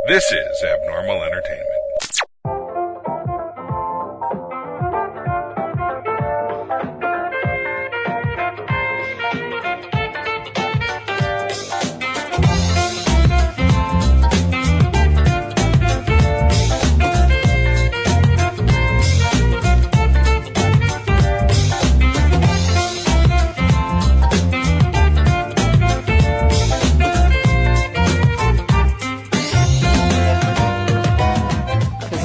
This is Abnormal Entertainment.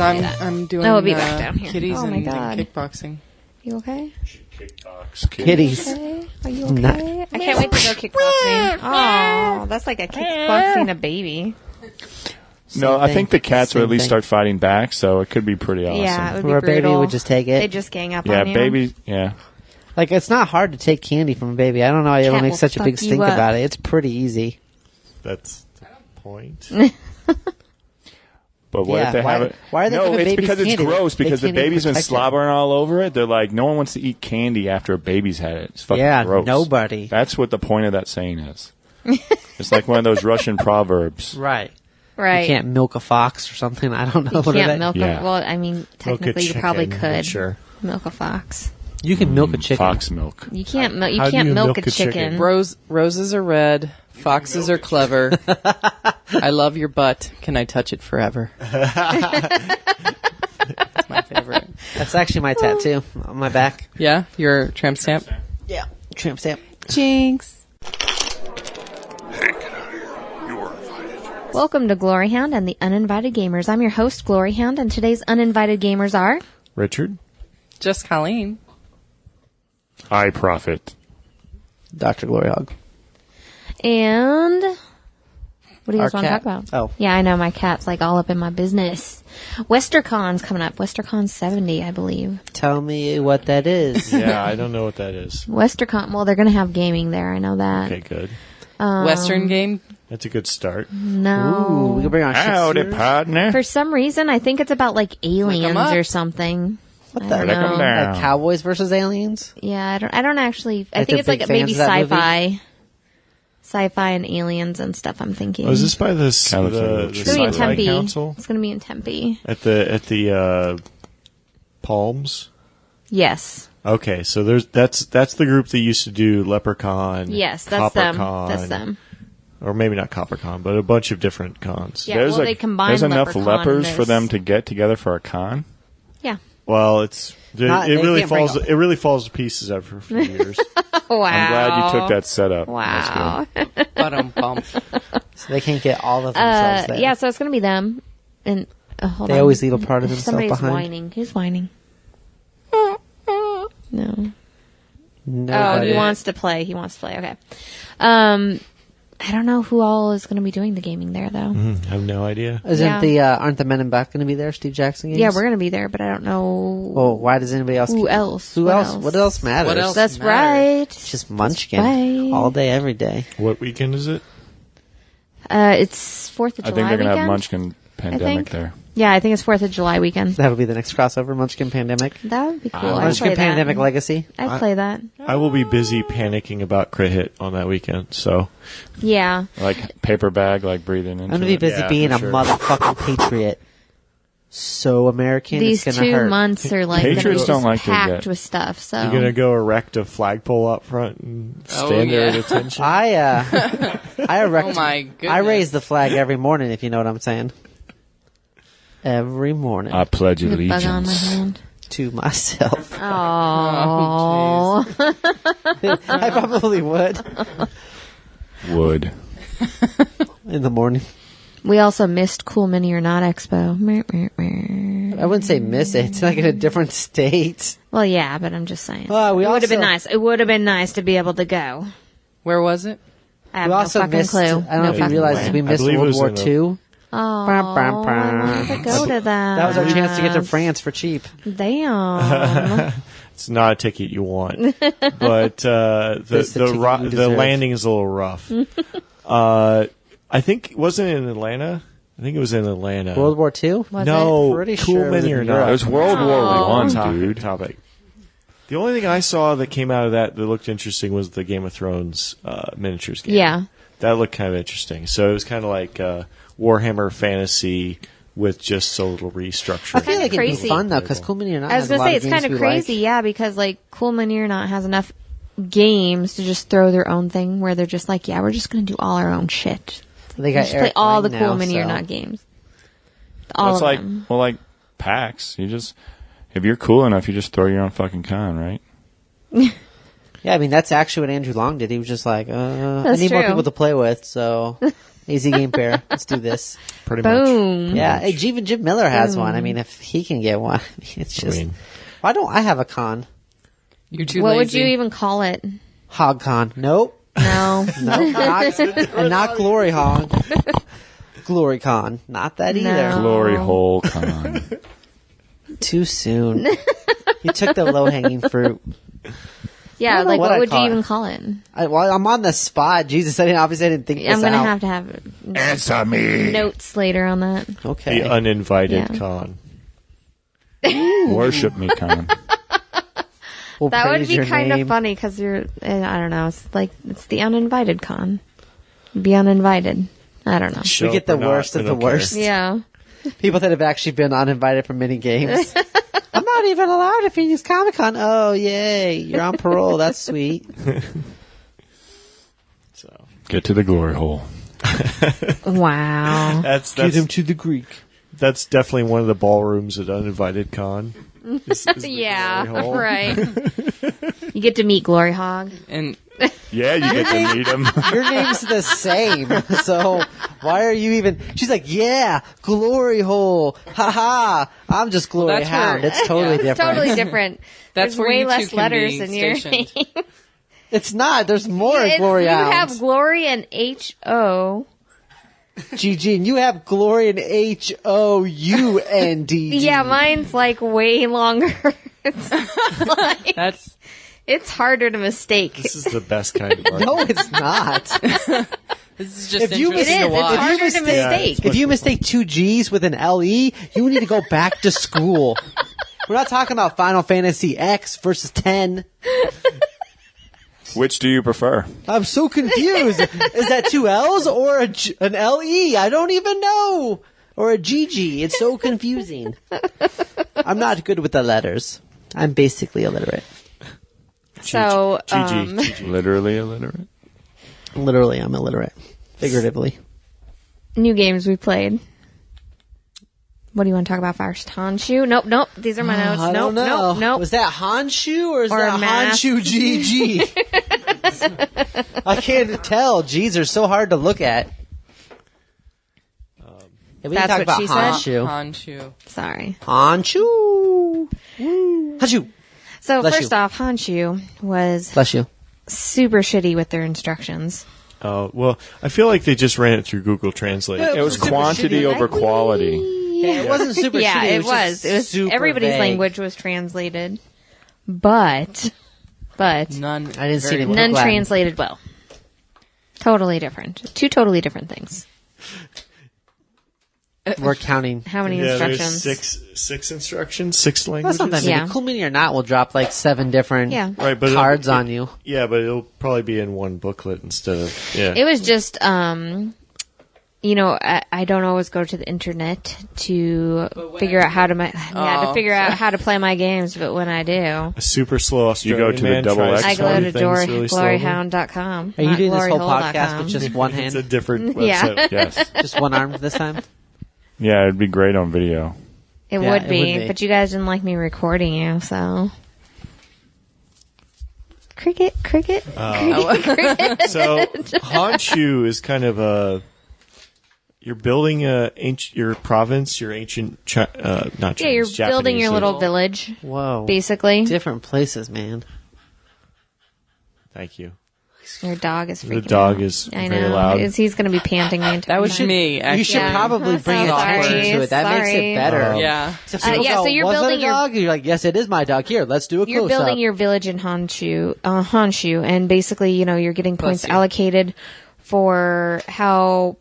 I'm doing we'll be back down here. kitties and kickboxing. You okay? Kickbox Kitties. Okay. Are you okay? I can't wait to go kickboxing. Oh, that's like a kickboxing a baby. No, I think the cats would at least start fighting back, so it could be pretty awesome. Yeah, it would be Or a baby brutal. would just take it. They just gang up Yeah, on you. baby. Yeah. Like, it's not hard to take candy from a baby. I don't know why everyone Cat makes such a will big fuck you stink up. about it. It's pretty easy. That's the point. But what if they have it? Why are they No, giving it's babies because it's candy? gross. They Because the can't even baby's been protect it. slobbering all over it. They're like, no one wants to eat candy after a baby's had it. It's fucking Yeah, gross. nobody. That's what the point of that saying is. It's like one of those Russian proverbs. Right. Right. You can't milk a fox or something. I don't know. You What are can't they? milk Yeah. a... Well, I mean, technically you probably could Sure. milk a fox. You can milk a chicken. Fox milk. You can't, you How do can't you milk milk a a chicken? chicken. Roses are red. Foxes are clever. I love your butt. Can I touch it forever? That's my favorite. That's actually my tattoo on my back. Yeah, your tramp stamp. Yeah. Tramp stamp. Jinx. Hey, get out of here. You are invited. Welcome to GloryHoundd and the Uninvited Gamers. I'm your host, GloryHoundd, and today's Uninvited Gamers are... Richard? Just Colleen. I profit. Dr. GloryHoundd. And... What do you guys Our want to cat. talk about? Oh. Yeah, I know. My cat's like all up in my business. WesterCon's coming up. WesterCon 70, I believe. Tell me what that is. Yeah, I don't know what that is. WesterCon, well, they're going to have gaming there. I know that. Okay, good. Western game. That's a good start. No. Ooh, we can bring on Howdy, shit. partner. For some reason, I think it's about like aliens up. or something. What I the? don't Flick 'em know. down. Like Cowboys versus aliens? Yeah, I don't actually. I Like think they're it's like big maybe fans of that movie? sci-fi and aliens and stuff. I'm thinking. Oh, is this by this Kind of like the a It's gonna be in Sci-Fi Tempe. Council It's gonna be in Tempe. at the Palms? Yes. Okay, so that's the group that used to do Leprechaun. Yes, that's them. Coppercon, That's them. or maybe not CopperCon, but a bunch of different cons. Yeah, well, they combined There's enough Leprechaun and lepers for this. them to get together for a con. Yeah. Well, it They really can't bring falls up- it really falls to pieces after a few years. Wow. I'm glad you took that setup. Wow. That's good. Bum. So they can't get all of themselves there. Yeah, so it's gonna be them. And hold They on. always leave a part of themselves Somebody's behind. whining. Who's whining? No. Nobody. Oh, he wants to play. He wants to play. Okay. I don't know who all is going to be doing the gaming there, though. I have no idea. Isn't Yeah. aren't the Men in Black going to be there? Steve Jackson games? Yeah, we're going to be there, but I don't know Well, why does anybody else? who else. Who What else? What else matters? What else? That's matter? right. It's just Munchkin right. all day, every day. What weekend is it? It's 4th of I July think they're going to weekend. have Munchkin Pandemic think. there. Yeah, I think it's 4th of July weekend. That'll be the next crossover, Munchkin Pandemic. That would be cool. I'd Munchkin play Pandemic that. Legacy. I'd play that. I will be busy panicking about Crit Hit on that weekend, so Yeah. Like paper bag, like breathing into I'm going to be it. busy Yeah, being for a sure. motherfucking patriot. So American, These it's going to 2 hurt. months are like going to be Patriots don't just like to packed get- with stuff. So you're gonna go erect a flagpole up front and stand there at yeah. attention. I erect. Oh my goodness. I raise the flag every morning, if you know what I'm saying. Every morning I pledge The bug on my allegiance. hand. to myself. Oh. I probably would Would. in the morning. We also missed Cool Mini or Not Expo. Mer, mer, mer. I wouldn't say miss it. It's like in a different state. Well, yeah, but I'm just saying. Well, we it would have been also- nice. It would have been nice to be able to go. Where was it? I have We no also fucking missed. clue. I don't know No if you fucking realize clue. we missed believe it World was War in the- II. Oh, I wanted to go to that. That was our chance to get to France for cheap. Damn. It's not a ticket you want, but It's the ticket you the deserve. landing is a little rough. I think wasn't it in Atlanta? I think it was in Atlanta. World War II? Was no, Pretty Cool sure it was Mini in or Europe. not? It was World War Oh. One, Topic, dude. topic. The only thing I saw that came out of that looked interesting was the Game of Thrones miniatures game. Yeah. That looked kind of interesting. So it was kind of like Warhammer Fantasy with just so little restructuring. I feel like it'd be Crazy. fun though, because Cool Mini or Not. I was going to say it's kind of crazy, yeah, because like Cool Mini or Not has enough games to just throw their own thing where they're just like, yeah, we're just going to do all our own shit. They got Just play Eric all the Lang Cool now, Mini or so- Not games. Well, All it's of like them. like PAX. You just if you're cool enough, you just throw your own fucking con, right? Yeah, I mean, that's actually what Andrew Long did. He was just like, I That's need more true. people to play with, so easy game pair. Let's do this. Pretty much. Boom. Yeah, hey, even Jim Miller has one. I mean, if he can get one, I mean, it's just... why don't I have a con? You're too What lazy. would you even call it? Hog con. Nope. No. Nope. And not Glory Hog. Glory con. Not that either. No. Glory hole con. Too soon. You took the low-hanging fruit. Yeah, don't know like what what I'd would you call it. even call it? Well, I'm on the spot. Jesus, I didn't think this I'm going out. to have Answer me. notes later on that. Okay. The uninvited Yeah. con. Worship me con. We'll That would praise be your kind name. of funny because you're, I don't know, it's like, it's the uninvited con. Be uninvited. I don't know. Show get up the or not, worst we of the don't care. worst. Yeah. People that have actually been uninvited from many games. I'm not even allowed at Phoenix Comic Con. Oh, yay. You're on parole. That's sweet. So Get to the glory hole. Wow. that's to the Greek. that's definitely one of the ballrooms at uninvited con. Is the Yeah, glory hole. right. You get to meet Glory Hog. And Yeah, you get to meet him. Your name's the same. So why are you even... She's like, yeah, Glory Hole. Ha-ha. I'm just Glory that's where- Hound. It's totally yeah. different. Totally different. That's There's where way you two less can letters be in your stationed. name. It's not. There's more Glory You Hounds. have Glory and H-O. GG, and you have Glory and H-O-U-N-D. Yeah, mine's like way longer. that's It's harder to mistake. This is the best kind of art. No, it's not. this is just If you interesting It is. to It's watch. harder to Yeah, mistake. it's If you mistake two G's with an L-E, you need to go back to school. We're not talking about Final Fantasy X versus 10. Which do you prefer? I'm so confused. Is that two L's or an L-E? I don't even know. Or a GG. It's so confusing. I'm not good with the letters. I'm basically illiterate. So, GG. Literally illiterate. Literally, I'm illiterate. Figuratively. new games we played. What do you want to talk about first? Honchu? Nope. These are my notes. I don't know. Nope. Was that Honchu or is Or that Mask? Honchu GG? I can't tell. G's are so hard to look at. Yeah, we That's can what talk she about said? Honchu. Honchu. Sorry. Honchu. Honchu. So Bless first you. off, Honchu was Bless you. super shitty with their instructions. Oh, well, I feel like they just ran it through Google Translate. It was Super quantity shitty. over quality. Yeah, it wasn't super Yeah, shitty. it was. It was super everybody's vague. language was translated, but None. I didn't see very it. well. none Latin. translated well. Totally different. Two totally different things. We're counting. How many Yeah, instructions? there's six instructions, six That's languages. not that many. Yeah. Cool Mini or Not will drop like 7 different Yeah. Right, but cards on you. Yeah, but it'll probably be in one booklet instead of It was just, I don't always go to the internet to figure out how to to figure out how to play my games, but when I do, a super slow Australian You go to the man double tries X I to go do to things really slowly. GloryHoundd.com. Are you doing this whole gloryhole.com. podcast with just one It's hand? a different Yeah. website. Yes. Just one arm this time? Yeah, it'd be great on video. It Yeah, would it be, would be. but you guys didn't like me recording you, so. Cricket. So Honchu is kind of a. You're building your province, your ancient, not Yeah, Chinese, you're building Japanese, your little village, Whoa. basically. Different places, man. Thank you. Your dog is freaking The dog out. is I very know. loud. He's going to be panting the entire That was time. me. Actually. You should Yeah. probably I'm bring so attention sorry. to it. That makes Sorry. it better. Yeah. So people yeah, go, so you're was that building a your- dog? You're like, yes, it is my dog. Here, let's do a You're close-up. building your village in Honchu, and basically, you're getting points Bless you. allocated for how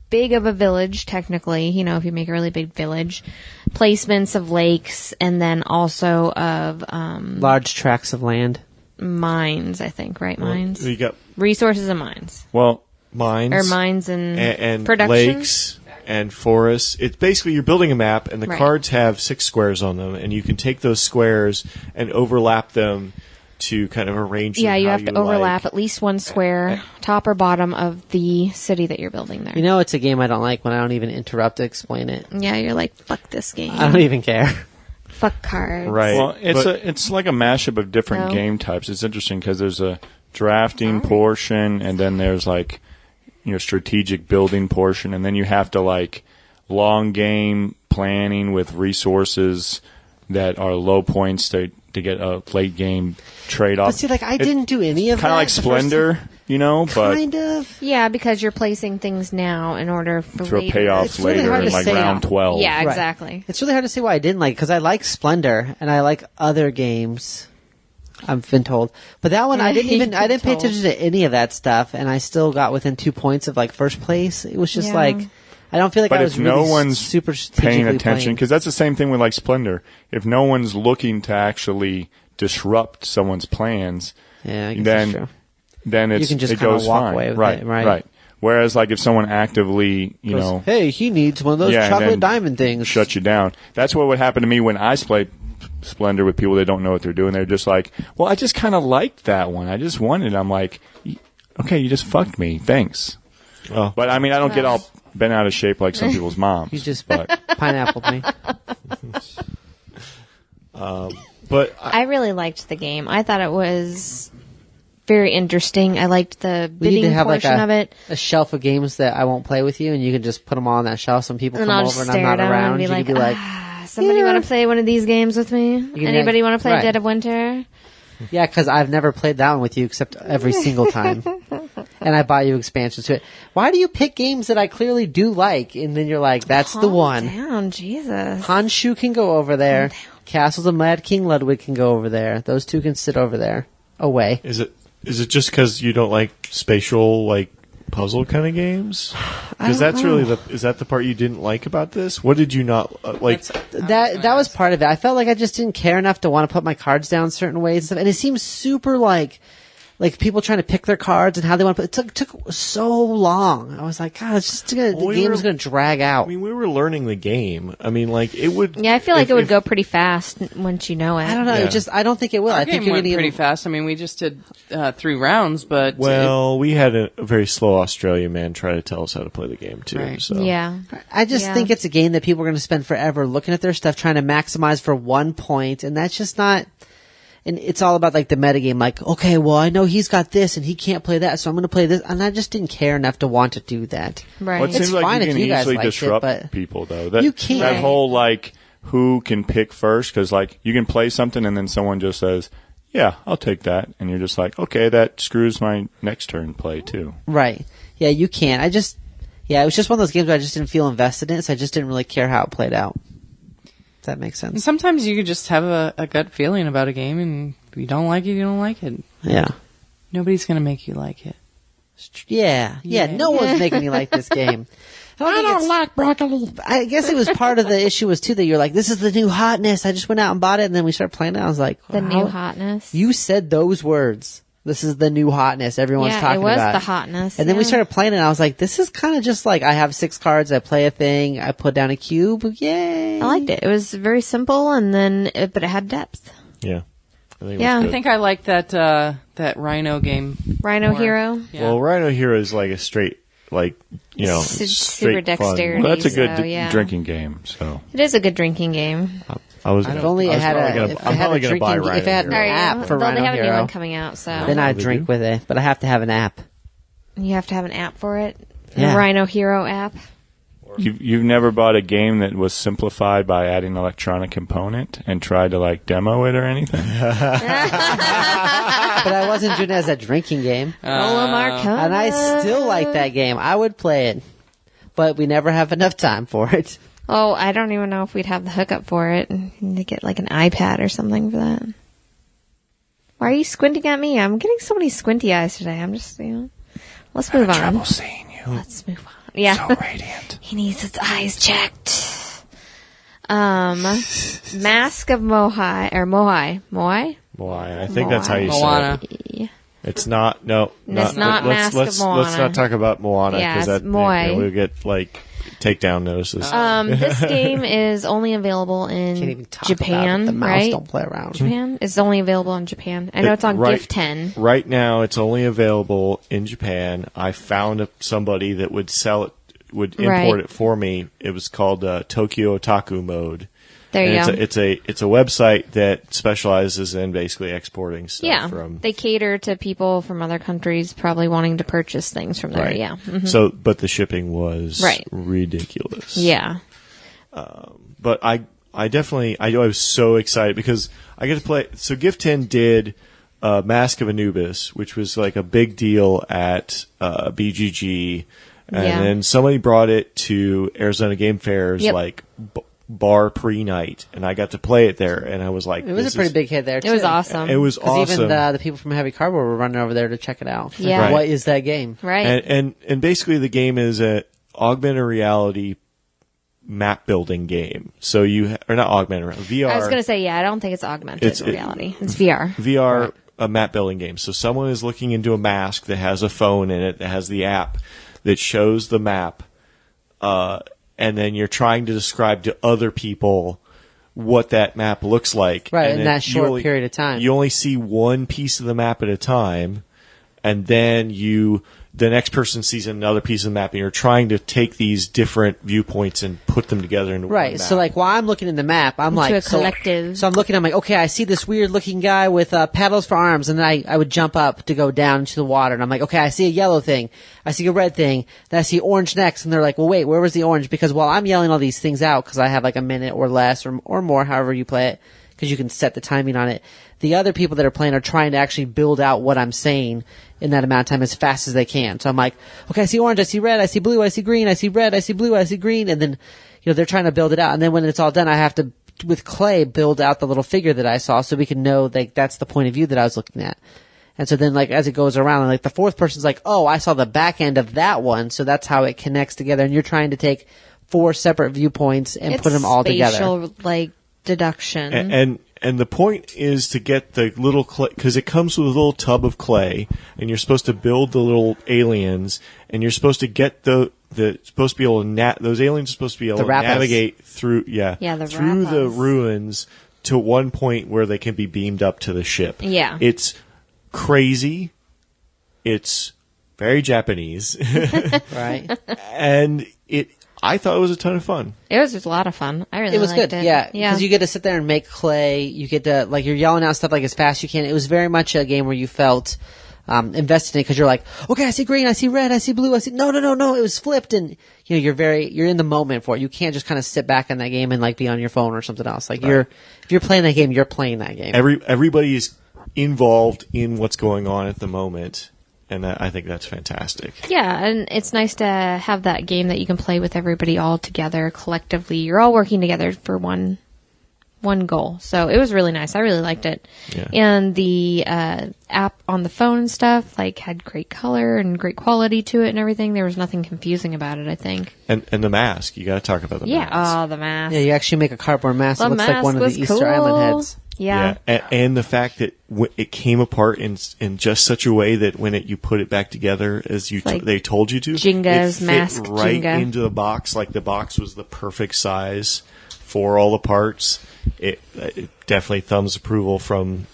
big of a village, technically, if you make a really big village, placements of lakes, and then also of large tracts of land. mines, I think, right? Mines? You got Resources and mines. Well, mines and production? Lakes and forests. It's basically you're building a map, and the cards have 6 squares on them, and you can take those squares and overlap them to kind of arrange. Yeah, you have to overlap at least one square, top or bottom of the city that you're building there. You know, it's a game I don't like when I don't even interrupt to explain it. Yeah, you're like, fuck this game. I don't even care. Fuck cards. Right. Well, it's like a mashup of different game types. It's interesting because there's a drafting portion, and then there's like, strategic building portion, and then you have to like long game planning with resources that are low points to get a late game trade off. But see, like I didn't do any of that. Kind of like Splendor, but kind of. Yeah, because you're placing things now in order for to pay off later in like round 12. Yeah, exactly. Right. It's really hard to say why I didn't like it because I like Splendor and I like other games. I've been told, but that one I didn't pay attention to any of that stuff, and I still got within 2 points of like first place. It was just like I don't feel like I was really no one's super paying attention, because that's the same thing with like Splendor. If no one's looking to actually disrupt someone's plans, I guess that's true. Then you can just it goes walk fine. away with it, right? Whereas like if someone actively, hey, he needs one of those chocolate diamond things, shut you down. That's what would happen to me when I played Splendor with people that don't know what they're doing. They're just like, well, I just kind of liked that one. I just wanted it. I'm like, okay, you just fucked me. Thanks. Oh. But I mean, I don't get all bent out of shape like some people's moms. You just pineappled me. But I really liked the game. I thought it was very interesting. I liked the bidding portion of it. A shelf of games that I won't play with you, and you can just put them all on that shelf. Some people come over and I'm not around. You can be like, somebody want to play one of these games with me? Anybody want to play Dead of Winter? Yeah, because I've never played that one with you except every single time. And I buy you expansions to it. Why do you pick games that I clearly do like, and then you're like, that's the one? Calm down, Jesus. Honchu can go over there. Castles of Mad King Ludwig can go over there. Those two can sit over there. Away. Is it just because you don't like spatial, like, puzzle kind of games? Because that's really is that the part you didn't like about this? What did you not like? That was part of it. I felt like I just didn't care enough to want to put my cards down certain ways and stuff. And it seems super like people trying to pick their cards and how they want to put it. Took so long. I was like, God, it's just the game is going to drag out. I mean, we were learning the game. I mean, like it would. Yeah, I feel like it would go pretty fast once you know it. I don't know. Yeah. I don't think it will. Our I think game you're went going to pretty fast. I mean, we just did 3 rounds, but we had a very slow Australian man try to tell us how to play the game too. Right. So Yeah. I just think it's a game that people are going to spend forever looking at their stuff, trying to maximize for 1 point, and that's just not. And it's all about like the metagame, like, okay, well, I know he's got this and he can't play that, so I'm going to play this. And I just didn't care enough to want to do that. Right. Well, it seems It's like fine you if can you guys easily liked it, disrupt but people, though. you can't. That whole, like, who can pick first, because, like, you can play something and then someone just says, yeah, I'll take that. And you're just like, okay, that screws my next turn play, too. Right. Yeah, you can't. it was just one of those games where I just didn't feel invested in it, so I just didn't really care how it played out. If that makes sense. sometimes you could just have a gut feeling about a game, and if you don't like it, you don't like it. Yeah. Nobody's going to make you like it. Yeah. No one's making me like this game. I don't like broccoli. I guess it was part of the issue was too that you're like, this is the new hotness. I just went out and bought it, and then we started playing it. I was like, The new hotness. You said those words. This is the new hotness everyone's talking about. Yeah, it was the hotness. And then we started playing it, and I was like, this is kind of just like I have 6 cards, I play a thing, I put down a cube, yay. I liked it. It was very simple, but it had depth. Yeah. I think Yeah. I think I like that Rhino game. Rhino more. Hero. Yeah. Well, Rhino Hero is like a straight, like, Super straight dexterity. Well, that's a good So, yeah. drinking game, so. It is a good drinking game. If only it had a drinking, if it had an app for They Rhino have a new Hero, one coming out, so then I'd drink with it, but I have to have an app. you have to have an app for it. Yeah. The Rhino Hero app. You've never bought a game that was simplified by adding an electronic component and tried to, like, demo it or anything? But I wasn't doing it as a drinking game. And I still like that game. I would play it. But we never have enough time for it. Oh, I don't even know if we'd have the hookup for it. You need to get like an iPad or something for that. Why are you squinting at me? I'm getting so many squinty eyes today. I'm just, let's move on. Trouble seeing you. Let's move on. Yeah. So radiant. He needs his eyes checked. Mask of Moai. Moai. I think that's how you say Moana. it. It's not. No, It's not Mask of let's Moana. not talk about Moana Yeah, because it's Moai. we'll get takedown notices. This game is only available Can't even in talk about Japan, it. The mouse right? don't play around. Japan? It's only available in Japan. I know it's on Right- Gift 10. Right now, it's only available in Japan. I found somebody that would sell it, would import it for me. It was called Tokyo Otaku Mode. There you And go. it's a website that specializes in basically exporting stuff Yeah, from. they cater to people from other countries probably wanting to purchase things from there. Right. Yeah. Mhm. So, but the shipping was Right. ridiculous. Yeah. But I was so excited because I get to play. So Gift 10 did Mask of Anubis, which was like a big deal at BGG, and Yeah. then somebody brought it to Arizona Game Fair's Yep. bar pre-night, and I got to play it there, and I was like, It was a pretty big hit there, too. It was awesome. It was 'Cause awesome. even the people from Heavy Cardboard were running over there to check it out. Yeah. Like, Right. what is that game? Right. And basically the game is a augmented reality map building game. So or not augmented VR. I was going to say, yeah, I don't think it's augmented reality. It's VR. VR a map building game. So someone is looking into a mask that has a phone in it that has the app that shows the map, and then you're trying to describe to other people what that map looks like. Right, and in then that short period of time. You only see one piece of the map at a time, and then the next person sees another piece of the map, and you're trying to take these different viewpoints and put them together into one Right. map. So, like, while I'm looking in the map, I'm like, a collective. So I'm looking. I'm like, okay, I see this weird looking guy with paddles for arms, and then I would jump up to go down into the water, and I'm like, okay, I see a yellow thing, I see a red thing, then I see orange next, and they're like, well, wait, where was the orange? Because while I'm yelling all these things out, because I have like a minute or less or more, however you play it, because you can set the timing on it. The other people that are playing are trying to actually build out what I'm saying in that amount of time as fast as they can. So I'm like, okay, I see orange, I see red, I see blue, I see green, I see red, I see blue, I see green, and then, they're trying to build it out. And then when it's all done, I have to, with clay, build out the little figure that I saw so we can know that that's the point of view that I was looking at. And so then, like, as it goes around, like, the fourth person's like, oh, I saw the back end of that one, so that's how it connects together. And you're trying to take 4 separate viewpoints and put them all together. Spatial, like, deduction. And the point is to get the little clay, because it comes with a little tub of clay, and you're supposed to build the little aliens, and you're supposed to get supposed to be able to those aliens are supposed to be able to Rappas. navigate through the through the Rappas. ruins to one point where they can be beamed up to the ship. Yeah. It's crazy. It's very Japanese, Right? and I thought it was a ton of fun. It was just a lot of fun. I really It was liked good, it. yeah. Yeah. Because you get to sit there and make clay. You get to, like, you're yelling out stuff like as fast as you can. It was very much a game where you felt invested in it because you're like, okay, I see green, I see red, I see blue, I see. No. It was flipped, and you're in the moment for it. You can't just kind of sit back in that game and like be on your phone or something else. Like if you're playing that game, you're playing that game. Everybody is involved in what's going on at the moment, and I think that's fantastic. Yeah, and it's nice to have that game that you can play with everybody all together collectively. You're all working together for one goal. So it was really nice. I really liked it. Yeah. And the app on the phone and stuff had great color and great quality to it and everything. There was nothing confusing about it, I think. And the mask, you got to talk about the Yeah. mask. Oh, the mask. Yeah, you actually make a cardboard mask. The It looks like mask one of was the Easter cool. Island heads. Yeah. And the fact that it came apart in just such a way that when you put it back together as they told you to, Jenga's it fit mask right Jenga. into the box. Like the box was the perfect size for all the parts. It definitely thumbs approval from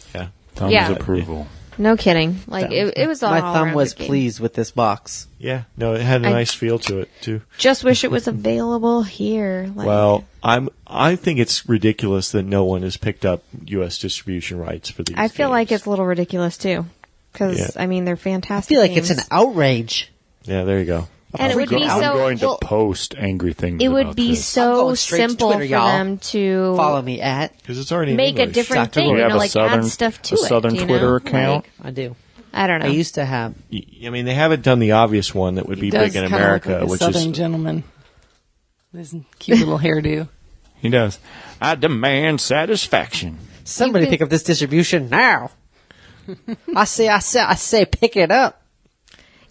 Thumbs Yeah. approval. No kidding. It was all My around thumb was good game. pleased with this box. Yeah, no, it had a I- nice feel to it too. Just wish it was available here. Well, I think it's ridiculous that no one has picked up U.S. distribution rights for these. I feel like games. it's a little ridiculous too. Because, Yeah. they're I fantastic. feel like games. it's an outrage. Yeah, there you go. And it would be I'm so. going to well, post angry things. it would about be this. I'm so going straight to simple Twitter, for y'all. them to Follow me at. Because it's already in make a English. different Dr. thing. Lord. You have a add Southern- stuff to a it. Southern you Twitter know? account? I do. I don't know. I used to have. I mean, they haven't done the obvious one that would be big in America, like a which Southern is gentleman. This cute little hairdo. He does. I demand satisfaction. Somebody pick up this distribution now. I say, pick it up.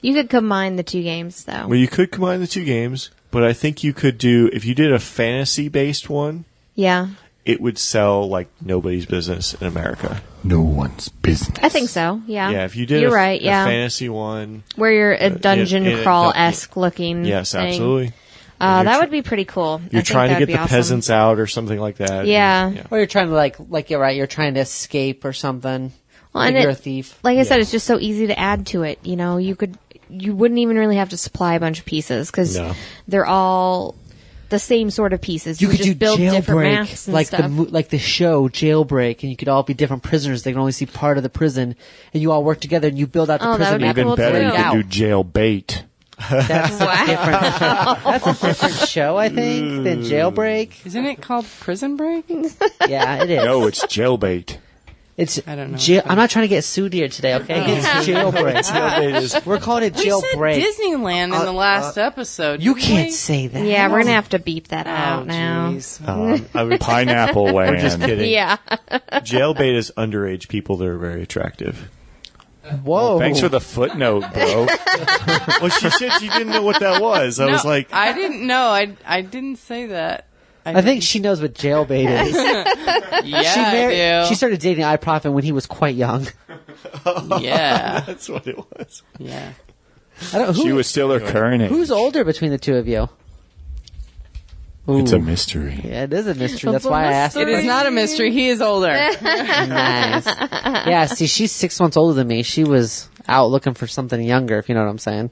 You could combine the two games, though. well, you could combine the two games, but I think you could do if you did a fantasy-based one. Yeah. it would sell like nobody's business in America. No one's business. I think so. Yeah. Yeah, if you did You're a, right. a Yeah. fantasy one, Where you're a dungeon in a crawl-esque looking. yes, thing. absolutely. That would be pretty cool. You're trying to get the awesome. peasants out or something like that. Yeah. Or you're trying to like you're right. You're trying to escape or something. Well, Like and you're a it, thief. like I said, it's just so easy to add to it. You know, you wouldn't even really have to supply a bunch of pieces because No. they're all the same sort of pieces. You would could just do build different maps Jailbreak, and like stuff. like the show Jailbreak, and you could all be different prisoners. They can only see part of the prison, and you all work together, and you build out the Oh, that prison. would be map. Even cool, better, too. you Out. could do jail bait. That's different. That's a different show, I think, than Jailbreak. Isn't it called Prison Break? Yeah, it is. No, it's jail bait. It's I don't know. I'm not trying to get sued here today, okay? It's Jailbreak. We're calling it We said Jailbreak. Disneyland in the last episode. You didn't can't we? say that. Yeah, we're gonna have to beep that Oh, out now. jeez. I would, Pineapple I'm Land. just kidding. Yeah. Jailbait is underage people that are very attractive. Whoa. Thanks for the footnote, bro. Well, she said she didn't know what that was. I was No, like, I didn't know. I didn't say that. I think she knows what Jailbait is. Yeah, I do. She started dating iProfit when he was quite young. Yeah, that's what it was. yeah. I don't. She was still her current age. Who's older between the two of you? It's a Ooh. mystery. Yeah, it is a mystery. That's It's a why I asked. It is not a mystery. He is older. Nice. Yeah, see, she's 6 months older than me. She was out looking for something younger, if you know what I'm saying.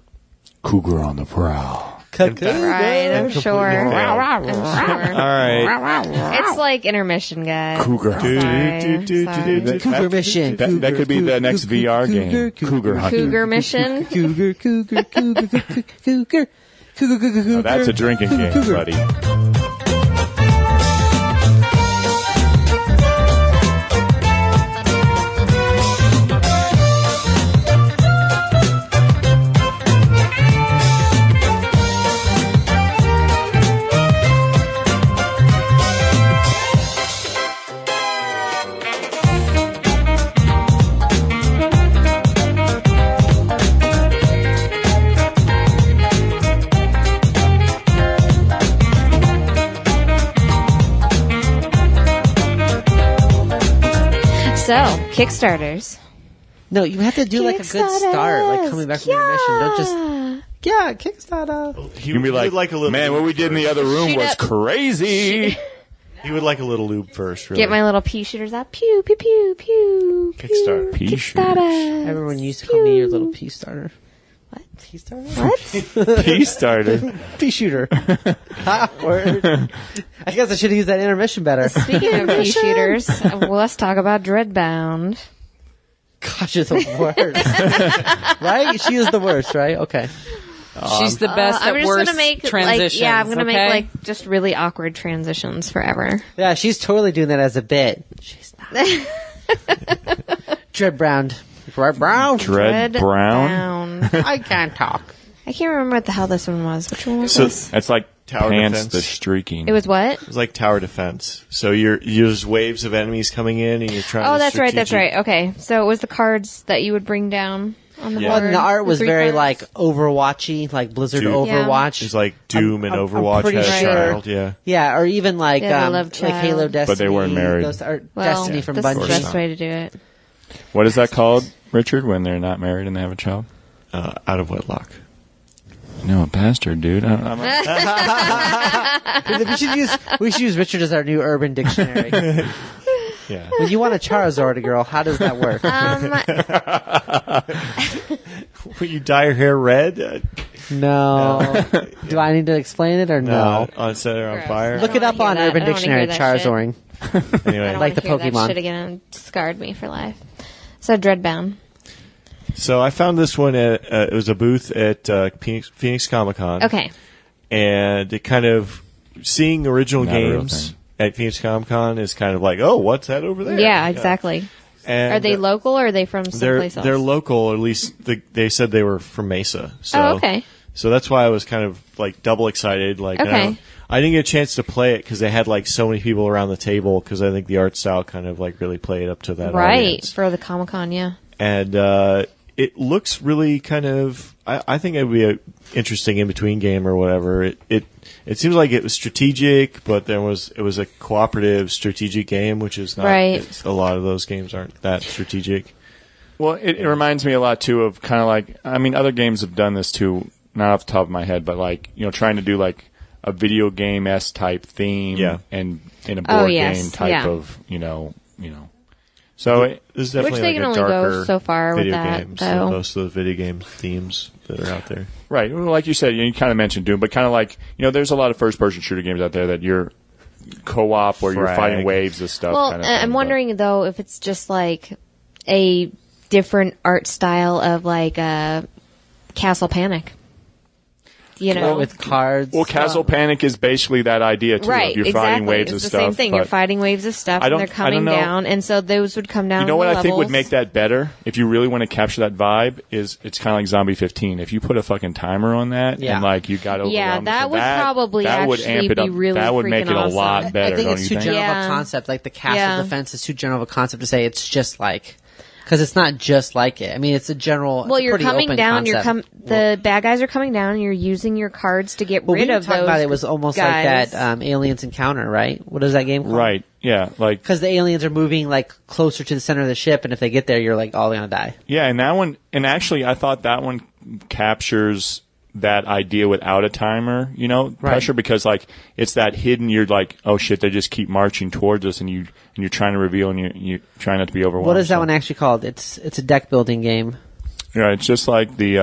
Cougar on the prowl. Right, I'm sure. failed. I'm sure. All right. It's like intermission, guys. Cougar. Sorry. Cougar mission. That could be the next VR game. Cougar hunting. Cougar mission. Cougar, cougar, cougar, cougar, cougar, cougar, cougar. Oh, that's a drinking game, buddy. So, Kickstarters. No, you have to do like a good start, like coming back from intermission. Don't just Kickstarter. He You'd be would like, a little man, what we did in the other room was crazy. He would like a little lube first, really. Get my little pea shooters out. Pew, pew, pew, pew. Kickstarter. Pea Kickstarter. Everyone used to call me your little pea starter. What? Pea starter? What? Pea starter. Pea shooter. Awkward. I guess I should have used that intermission better. Speaking of pea shooters, let's talk about DreadBound. Gosh, you're the worst. Right? She is the worst, right? Okay. She's the best I'm at just worst gonna make transitions. I'm gonna okay? make like just really awkward transitions forever. Yeah, she's totally doing that as a bit. She's not. DreadBound. DreadBound. Dread Brown. DreadBound. I can't talk. I can't remember what the hell this one was. Which one was So this? That's like Tower Pants defense. the Streaking. It was what? It's like tower defense. So there's waves of enemies coming in, and you're trying. Oh, to that's right. That's strategic- right. Okay, so it was the cards that you would bring down on the Yeah. board. Well, and the art the was 3 very cards. like Overwatchy, like Blizzard Dude. Overwatch. It's like Doom and I'm Overwatch pretty had a sure. child. Yeah. Yeah, or even like Yeah, the love like child. Halo Destiny. But they weren't married. Or well, Destiny from that's the Bungie. best way to do it. What is that called, Richard, when they're not married and they have a child? Out of wedlock. No, a bastard, dude. We should use Richard as our new urban dictionary. Yeah. When you want a Charizard girl, how does that work? When you dye your hair red? No. Do I need to explain it or no? On set or on Gross. fire? Look it up on Urban Dictionary, Charizarding. Anyway. Like the Hear that Pokemon. shit again scarred me for life. So DreadBound. So I found this one at it was a booth at Phoenix Comic Con. Okay. And it kind of seeing original Not a real games thing. at Phoenix Comic Con is kind of like, oh, what's that over there? Yeah, exactly. And Are they local or are they from They're someplace else? they're local. Or at least they said they were from Mesa. So, Oh, okay. So that's why I was kind of like double excited. Like, and Okay. I didn't get a chance to play it because they had like so many people around the table because I think the art style kind of like really played up to that Right, audience. for the Comic-Con, yeah. And it looks really kind of. I think it'd be a interesting in between game or whatever. It seems like it was strategic, but it was a cooperative strategic game, which is not. Right. A lot of those games aren't that strategic. Well, it reminds me a lot too of kind of like, I mean, other games have done this too. Not off the top of my head, but like, you know, trying to do like a video game-esque type theme, and in a board game type of, you know. So this is definitely Which they like can a only darker go so far with video that, game, though. so most of the video game themes that are out there. right, well, like you said, you kind of mentioned Doom, but kind of like, you know, there's a lot of first-person shooter games out there that you're co-op where you're fighting waves of stuff. Well, kind of thing, I'm wondering though if it's just like a different art style of like Castle Panic. You know, with cards. Well, Castle Panic is basically that idea too. right? You're exactly. fighting waves it's of the stuff. same thing. You're fighting waves of stuff, and they're coming know. down, and so those would come down. You know what the I think would levels. make that better? If you really want to capture that vibe, is it's kind of like Zombie 15. If you put a fucking timer on that, and like you got overwhelmed, Yeah, that would probably that would actually amp it up. be really That would make it freaking a lot awesome. better. I think don't it's you too think? general of Yeah. a concept. Like the castle Yeah. defense is too general of a concept to say it's just like, because it's not just like it. I mean, it's a general. Well, it's a you're pretty coming open down. concept. The bad guys are coming down. And you're using your cards to get Well, rid we were of talking those. about it was almost guys. like that Aliens Encounter, right? What is that game called? Right? Yeah, like Because the aliens are moving like closer to the center of the ship, and if they get there, you're like all gonna die. yeah, and that one, and actually, I thought that one captures that idea without a timer, you know, pressure, because like it's that hidden. You're like, oh shit, they just keep marching towards us, and you're trying to reveal, and you try not to be overwhelmed. What is that so- one actually called? It's a deck building game. Yeah, it's just like the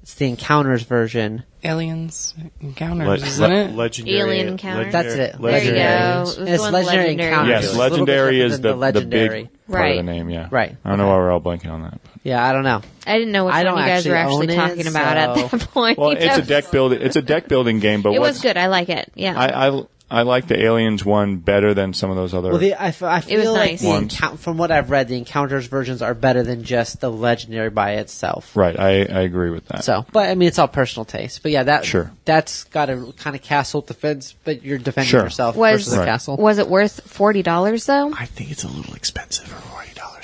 It's the Encounters version. Aliens Encounters, isn't it? Legendary Alien Encounters? That's it. There you Legendary. go. It was And the it's one Legendary Legendary. Encounters. yes, It's a little bit legendary different is than the the Legendary. big part Right. of the name. Yeah, Right. I don't know why we're all blanking on that. Yeah, I don't know. I didn't know which I one don't you guys were actually actually own it, talking about at so- that point. Well, it's a deck building. It's a deck building game, but It what's was good. I like it. Yeah. I like the Aliens one better than some of those other. Well, I feel was like nice. from what I've read, the Encounters versions are better than just the Legendary by itself. right, I agree with that. So, but I mean, it's all personal taste. But yeah, Sure. that's got a kind of castle defense, but you're defending Sure. yourself Was- versus a Right. castle. Was it worth $40 though? I think it's a little expensive for $40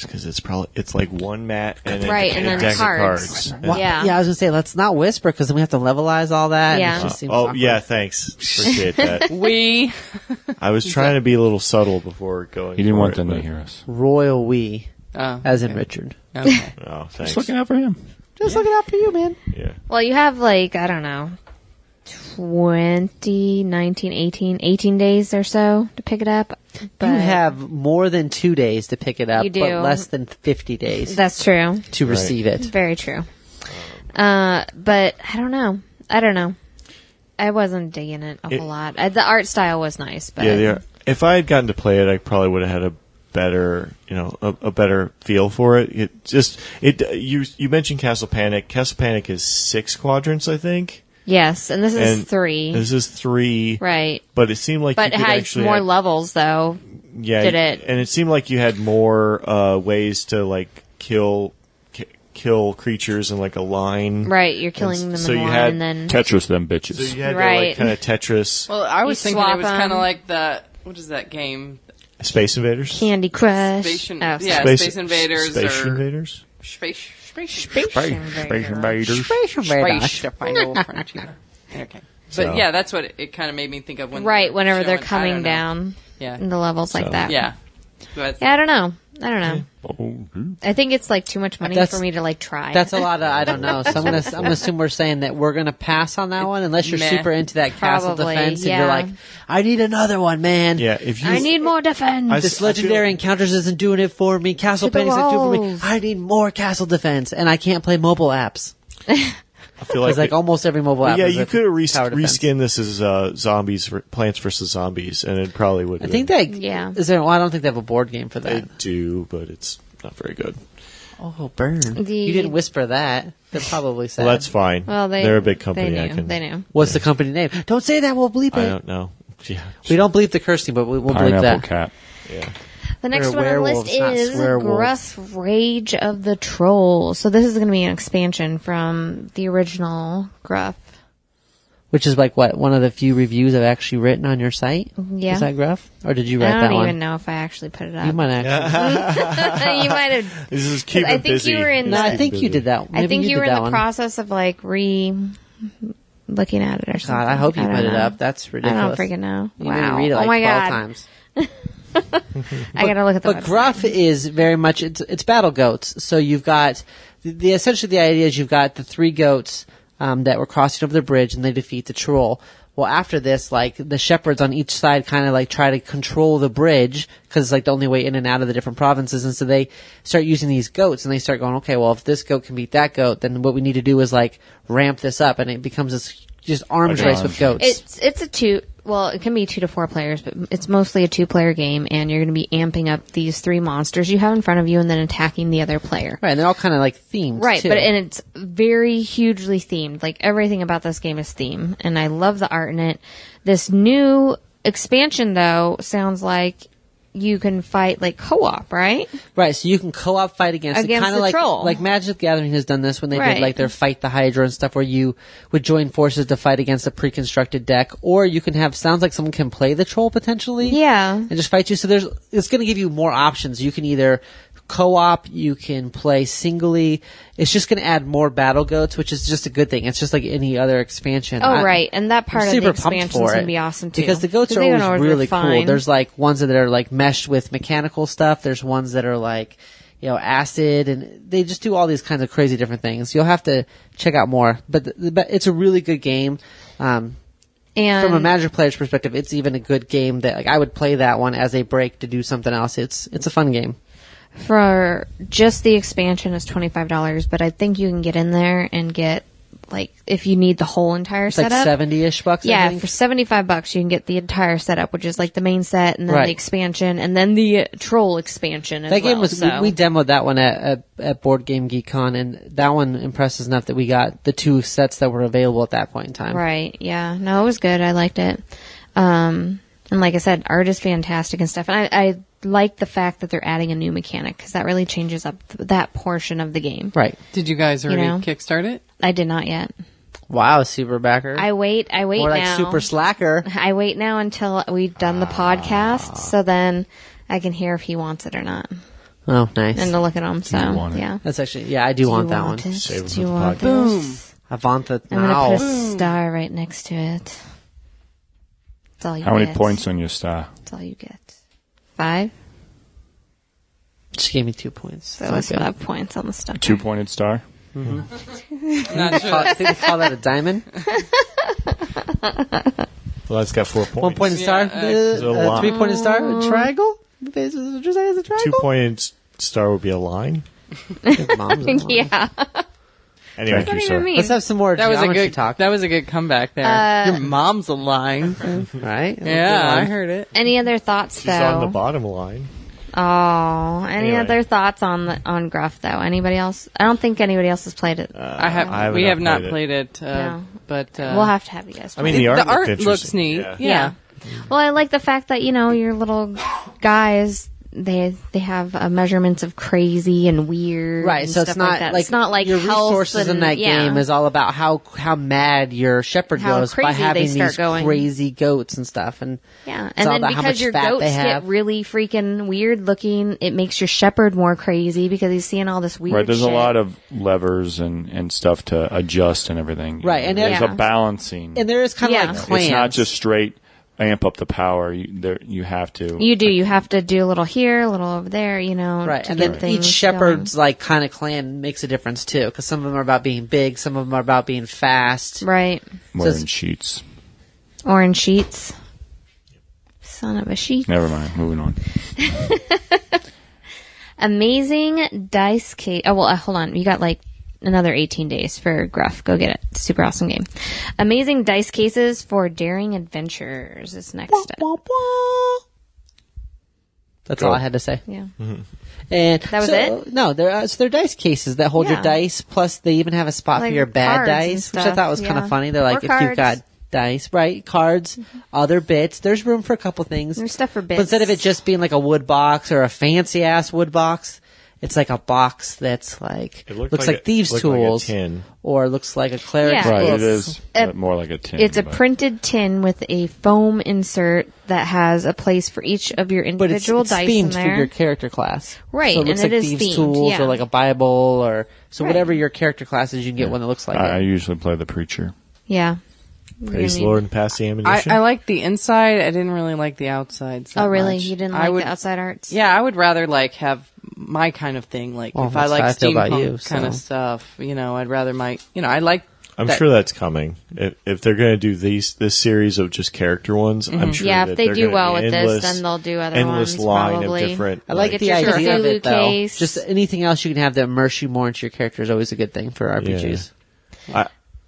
because it's like one mat and Right, a and then deck cards. of cards. Wha- Yeah. yeah, I was gonna say let's not whisper because then we have to levelize all that. and Yeah. it just seems Oh awkward. yeah, thanks. Appreciate that. We I was trying to be a little subtle before going. He didn't for want it, them to but- hear us. Royal we, as in Richard. Okay. Oh, thanks. Just looking out for him. Just looking out for you, man. Yeah. Well, you have like, I don't know, 20, 19, 18 days or so to pick it up. But You have more than 2 days to pick it up, You do. but less than 50 days That's true. to receive it. Very true. But I don't know. I wasn't digging it a whole lot. The art style was nice, but Yeah. If I had gotten to play it, I probably would have had a better, a better feel for it. You mentioned Castle Panic. Castle Panic is 6 quadrants, I think. yes, and this is And 3. This is 3. Right. But it seemed like But you it could had actually more have- levels, though. Yeah, did it. and it seemed like you had more ways to like kill creatures in like a line. Right, you're killing them so in you line, had and then Tetris them So bitches. you had to Right. like kind of Tetris, Well, I was You thinking it swap was kind 'em. of like the what is that game? Space Invaders. Candy Crush. Space, Oh, yeah, sorry. Space Invaders Space or Invaders. Space Space invaders. Space to final frontier. Okay, So- but yeah, that's what it kind of made me think of when Right, they were whenever they're showing- I coming don't know. down Yeah, in the levels like that. yeah. But Yeah, I don't know. Oh, I think it's like too much money That's- for me to like try. That's a lot of I don't know. So I'm gonna assume we're saying that we're gonna pass on that one unless you're Meh. super into that castle Probably, defense and yeah. you're like, I need another one, man. Yeah, if you I need more defense. I- This feel- legendary encounters isn't doing it for me. Castle To the Panic's not doing it for me. walls. I need more castle defense, and I can't play mobile apps I feel because like almost every mobile app. yeah, is you a could have tower defense. reskinned this as Plants vs Zombies, and it probably would. I think they. Yeah. Is there? Well, I don't think they have a board game for they that. do, but it's not very good. Oh, burn! You didn't whisper that. They're probably sad. Well, that's fine. well, they're a big company. They knew. They knew. What's the company name? Don't say that. We'll bleep I it. don't know. Yeah, We don't bleep the cursing, but we'll bleep pineapple that. cat. yeah. The next They're one on the list werewolves, not is swearwolves. Gruff Rage of the Trolls. So this is going to be an expansion from the original Gruff. which is like one of the few reviews I've actually written on your site. Yeah. Is that Gruff? Or did you write I that don't one? even know if I actually put it up. You might actually. You might have. This is keep I it think busy. you were in No, the. I think you did that. Maybe I think you were did in that the one. process of like looking at it or something. God, I hope you don't put it know. up. That's ridiculous. I don't freaking know. You wow. didn't read it like oh my 12 god. times. I gotta look at the But website. Gruff is very much it's battle goats. So you've got essentially the idea is you've got the 3 goats that were crossing over the bridge and they defeat the troll. Well, after this, like the shepherds on each side kind of like try to control the bridge because it's like the only way in and out of the different provinces, and so they start using these goats and they start going, okay, well if this goat can beat that goat, then what we need to do is like ramp this up, and it becomes this just arms Like an race with arms goats. It's a 2. Well, it can be 2 to 4 players, but it's mostly a 2-player game, and you're going to be amping up these 3 monsters you have in front of you, and then attacking the other player. Right, and they're all kind of like themed, Right, too. and it's very hugely themed. Like everything about this game is themed, and I love the art in it. This new expansion, though, sounds like you can fight like co-op, right? Right, so you can co-op fight against it, Against kind of the like troll. like Magic the Gathering has done this when they Right. did like their Fight the Hydra and stuff, where you would join forces to fight against a pre-constructed deck, or you can have sounds like someone can play the troll potentially, Yeah. and just fight you. So it's going to give you more options. You can either co-op, you can play singly. It's just going to add more battle goats, which is just a good thing. It's just like any other expansion. Oh, right, and that part I'm of the super pumped expansion is for going to it be awesome too. because the goats are They don't always know really they're cool. fine. There's like ones that are like meshed with mechanical stuff. There's ones that are like, acid, and they just do all these kinds of crazy different things. You'll have to check out more, but it's a really good game. and From a Magic player's perspective, it's even a good game that like I would play that one as a break to do something else. It's a fun game. for just the expansion is $25, but I think you can get in there and get like if you need the whole entire It's like setup. $70-ish bucks. I Yeah, think. for $75 you can get the entire setup, which is like the main set and then Right. the expansion and then the troll expansion as That game well, was so. we demoed that one at Board Game Geek Con, and that one impressed us enough that we got the 2 sets that were available at that point in time. Right, yeah. No, it was good. I liked it. And like I said, art is fantastic and stuff. And I like the fact that they're adding a new mechanic because that really changes up that portion of the game. Right. Did you guys already know? kickstart it? I did not yet. Wow, super backer. I wait More like now. super slacker. I wait now until we've done the podcast, so then I can hear if he wants it or not, Oh, nice. and to look at him. So you want it? yeah, That's actually, I do want that one. It? Save it Do for you the want podcast. this? I want that I'm gonna now. put a star right next to it. That's all you How many get. points on your star? That's all you get. 5. She gave me 2 points. So let's put up points on the stuff. 2-pointed star? Not sure. I think they call that a diamond. Well, that's got 4 points. 1 pointed star. It's a lot. 3 pointed star. A triangle. Is it what you're saying? It's a triangle. 2-pointed star would be a line. Mom's a mom. Yeah. Anyway, What do you sir. mean? Let's have some more That was a geometry good talk. That was a good comeback there. Your mom's a line. Right? Yeah, I heard it. Any other thoughts she's though? on the bottom line. Oh, any Anyway. other thoughts on Gruff though? Anybody else? I don't think anybody else has played it. I have. I have we not have not played it. played it. No. But We'll have to have you guys. I mean, play. the art, the art looked looks interesting. neat. Yeah. Yeah. Well, I like the fact that your little guys they have measurements of crazy and weird. Right, and so it's stuff not like that. like It's not like your health resources in and- that yeah. game is all about how mad your shepherd How goes by crazy they having start these going. crazy goats and stuff. And Yeah, it's and all then about how because much your fat goats they get have. really freaking weird looking, it makes your shepherd more crazy because he's seeing all this weird. Right, there's shit. a lot of levers and stuff to adjust and everything. Right, and there's Yeah. a balancing. And there is kind of Yeah. like It's clans. It's not just straight amp up the power. You have to. You do. You have to do a little here, a little over there. Right, to and get then things each shepherd's like kind of clan makes a difference too, because some of them are about being big, some of them are about being fast. going. Right. Wearing so- sheets. Orange sheets. Son of a sheep. Never mind. Moving on. Amazing dice case. Oh, well, hold on. You got like another 18 days for Gruff. Go get it. Super awesome game. Amazing dice cases for Daring Adventures is next up. That's Go. all I had to say. Yeah. And That was it? No, they're dice cases that hold your Yeah. dice. Plus, they even have a spot Like for your bad cards and dice, which I stuff, thought was kind yeah. of funny. They're like, Or if you've got cards. dice, right? Cards, other bits. There's room for a couple things. There's stuff for But bits. instead of it just being like a wood box or a fancy ass wood box, it's like a box that's like It looked looks like like thieves' looked like a tools, tin. or looks like a cleric's Yeah. Right, book. it is more like a tin. It's a but- printed tin with a foam insert that has a place for each of your But it's individual dice in themed there. for your character class. Right, So it looks and like it is thieves' themed, tools yeah. or like a Bible or so Right. whatever your character class is, you can get one that looks like I it. usually play the preacher. Yeah. Praise the Really- Lord and pass the ammunition. I like the inside. I didn't really like the outside. Oh, really? Much. You didn't I like would, the outside arts? Yeah, I would rather like have my kind of thing. Like Well, if I that's like how I feel about you, steampunk kind of so. stuff, I'd rather I like. I'm that- sure that's coming. If they're going to do this series of just character ones, I'm sure. Yeah, that if they they're do gonna well be with endless, this, then they'll do other endless ones. line probably. of different. I like Get the your idea of Cthulhu it, though. case. Just anything else you can have that immerse you more into your character is always a good thing for RPGs.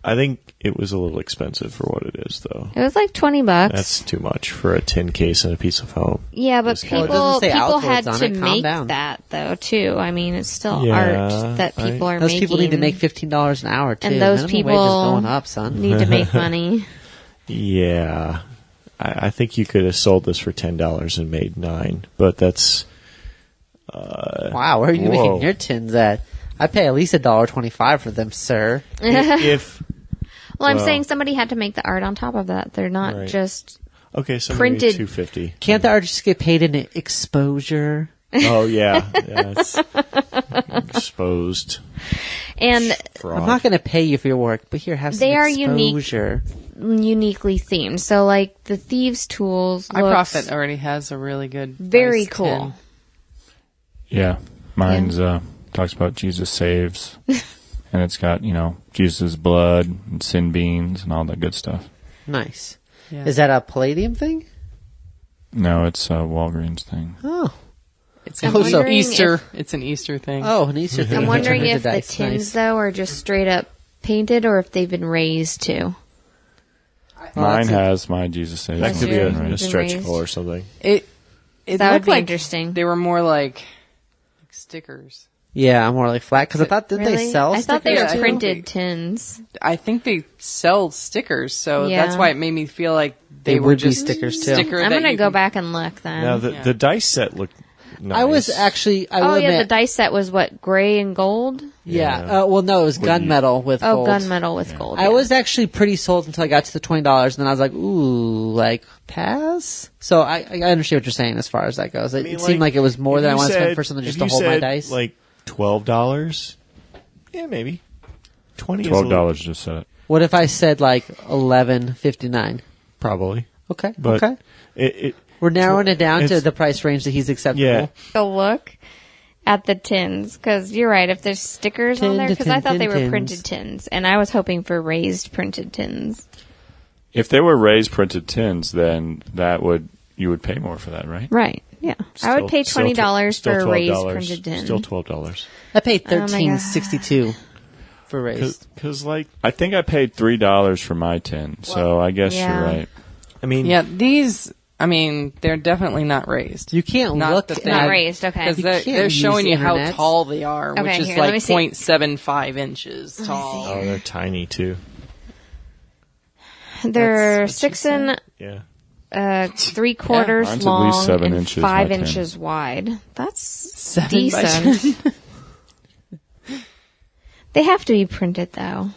I think it was a little expensive for what it is, though. It was like $20. That's too much for a tin case and a piece of foam. Yeah, but Just kinda- Well, it doesn't say people Altoids had on to it. Calm make down. that though too. I mean, it's still Yeah, art that people are Those making. people need to make $15 an hour too. And those Minimum people wage is going up, son. need to make money. Yeah, I think you could have sold this for $10 and made $9, but that's Wow, where are you Whoa. making your tins at? I pay at least $1.25 for them, sir. if Well, I'm Well- saying somebody had to make the art on top of that. They're not Right. just. okay, so Printed- maybe $250. Can't the artists get paid in exposure? Oh yeah, it's exposed. And Fraud. I'm not going to pay you for your work, but here, have some They are unique. exposure. uniquely themed. So, like the thieves' tools. Looks iProfit already has a really good, very dice cool. tin. Yeah, mine's talks about Jesus saves, and it's got Jesus' blood and sin beans and all that good stuff. Nice. Yeah. Is that a Palladium thing? No, it's a Walgreens thing. Oh. It's I'm an wondering Easter. if- It's an Easter thing. Oh, an Easter thing. I'm wondering Printed if the dice. tins Nice. though are just straight up painted or if they've been raised too. Mine that's has my Jesus saves. That could be Yeah. a Right. stretch Raised. goal or something. It That would looked be like interesting. They were more like stickers. Yeah, more like flat. Because I thought, didn't Really? they sell I thought they stickers were too? printed tins. I think they sell stickers, so Yeah. that's why it made me feel like they were would be just stickers, too. Sticker I'm that gonna you go can- back and look then. Now the dice set looked nice. I was actually, I will oh yeah, admit, the dice set was what, gray and gold? yeah. Well, no, it was gunmetal with Oh, gold. gunmetal with gold. I yeah. was actually pretty sold until I got to the $20, and then I was like, ooh, like, pass? So I understand what you're saying as far as that goes. It, mean, it seemed like it was more if than I you want to spend said- for something just if to you hold my said, dice. Like $12. Yeah, maybe. 20 is a $12 little- just said it. What if I said like $11.59? probably. Okay, But okay. it We're narrowing it down to it's- the price range that he's acceptable. yeah. to look at the tins because you're right. If there's stickers on Tin there, to because I tin, thought they tin, were tins. printed tins, and I was hoping for raised printed tins. If they were raised printed tins, then you would pay more for that, right? Right? Yeah, I would pay $20 for a raised printed tin. Still $12. I paid Oh my God. $13.62 for raised. Because like I think I paid $3 for my tin, so I guess Yeah. you're right. I mean Yeah, these. I mean, they're definitely not raised. You can't Not look the at thing. Not raised. Okay. Because You they're, can't they're use showing the you how internet. tall they are, Okay, which is here, let me like see. 0.75 inches tall. oh they're tiny too. They're That's what 6 and Yeah. 3/4 mine's at long least 7 and inches, 5 my tin. inches wide. That's 7 by decent. They have to be printed though.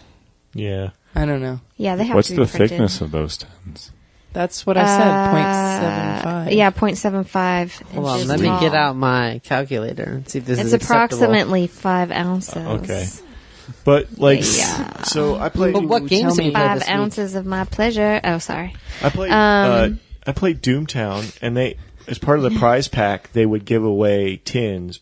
Yeah. I don't know. Yeah, they have What's to be the printed. thickness of those tins? That's what I said. 0.75. Yeah, 0.75 Hold on, inches let me tall. get out my calculator and see if this It's is acceptable. approximately 5 ounces. Okay. But like Yeah. so I played But what Ooh, games tell have you me. played 5 this week? ounces of my pleasure. Oh, sorry. I played Doomtown, and they, as part of the prize pack, they would give away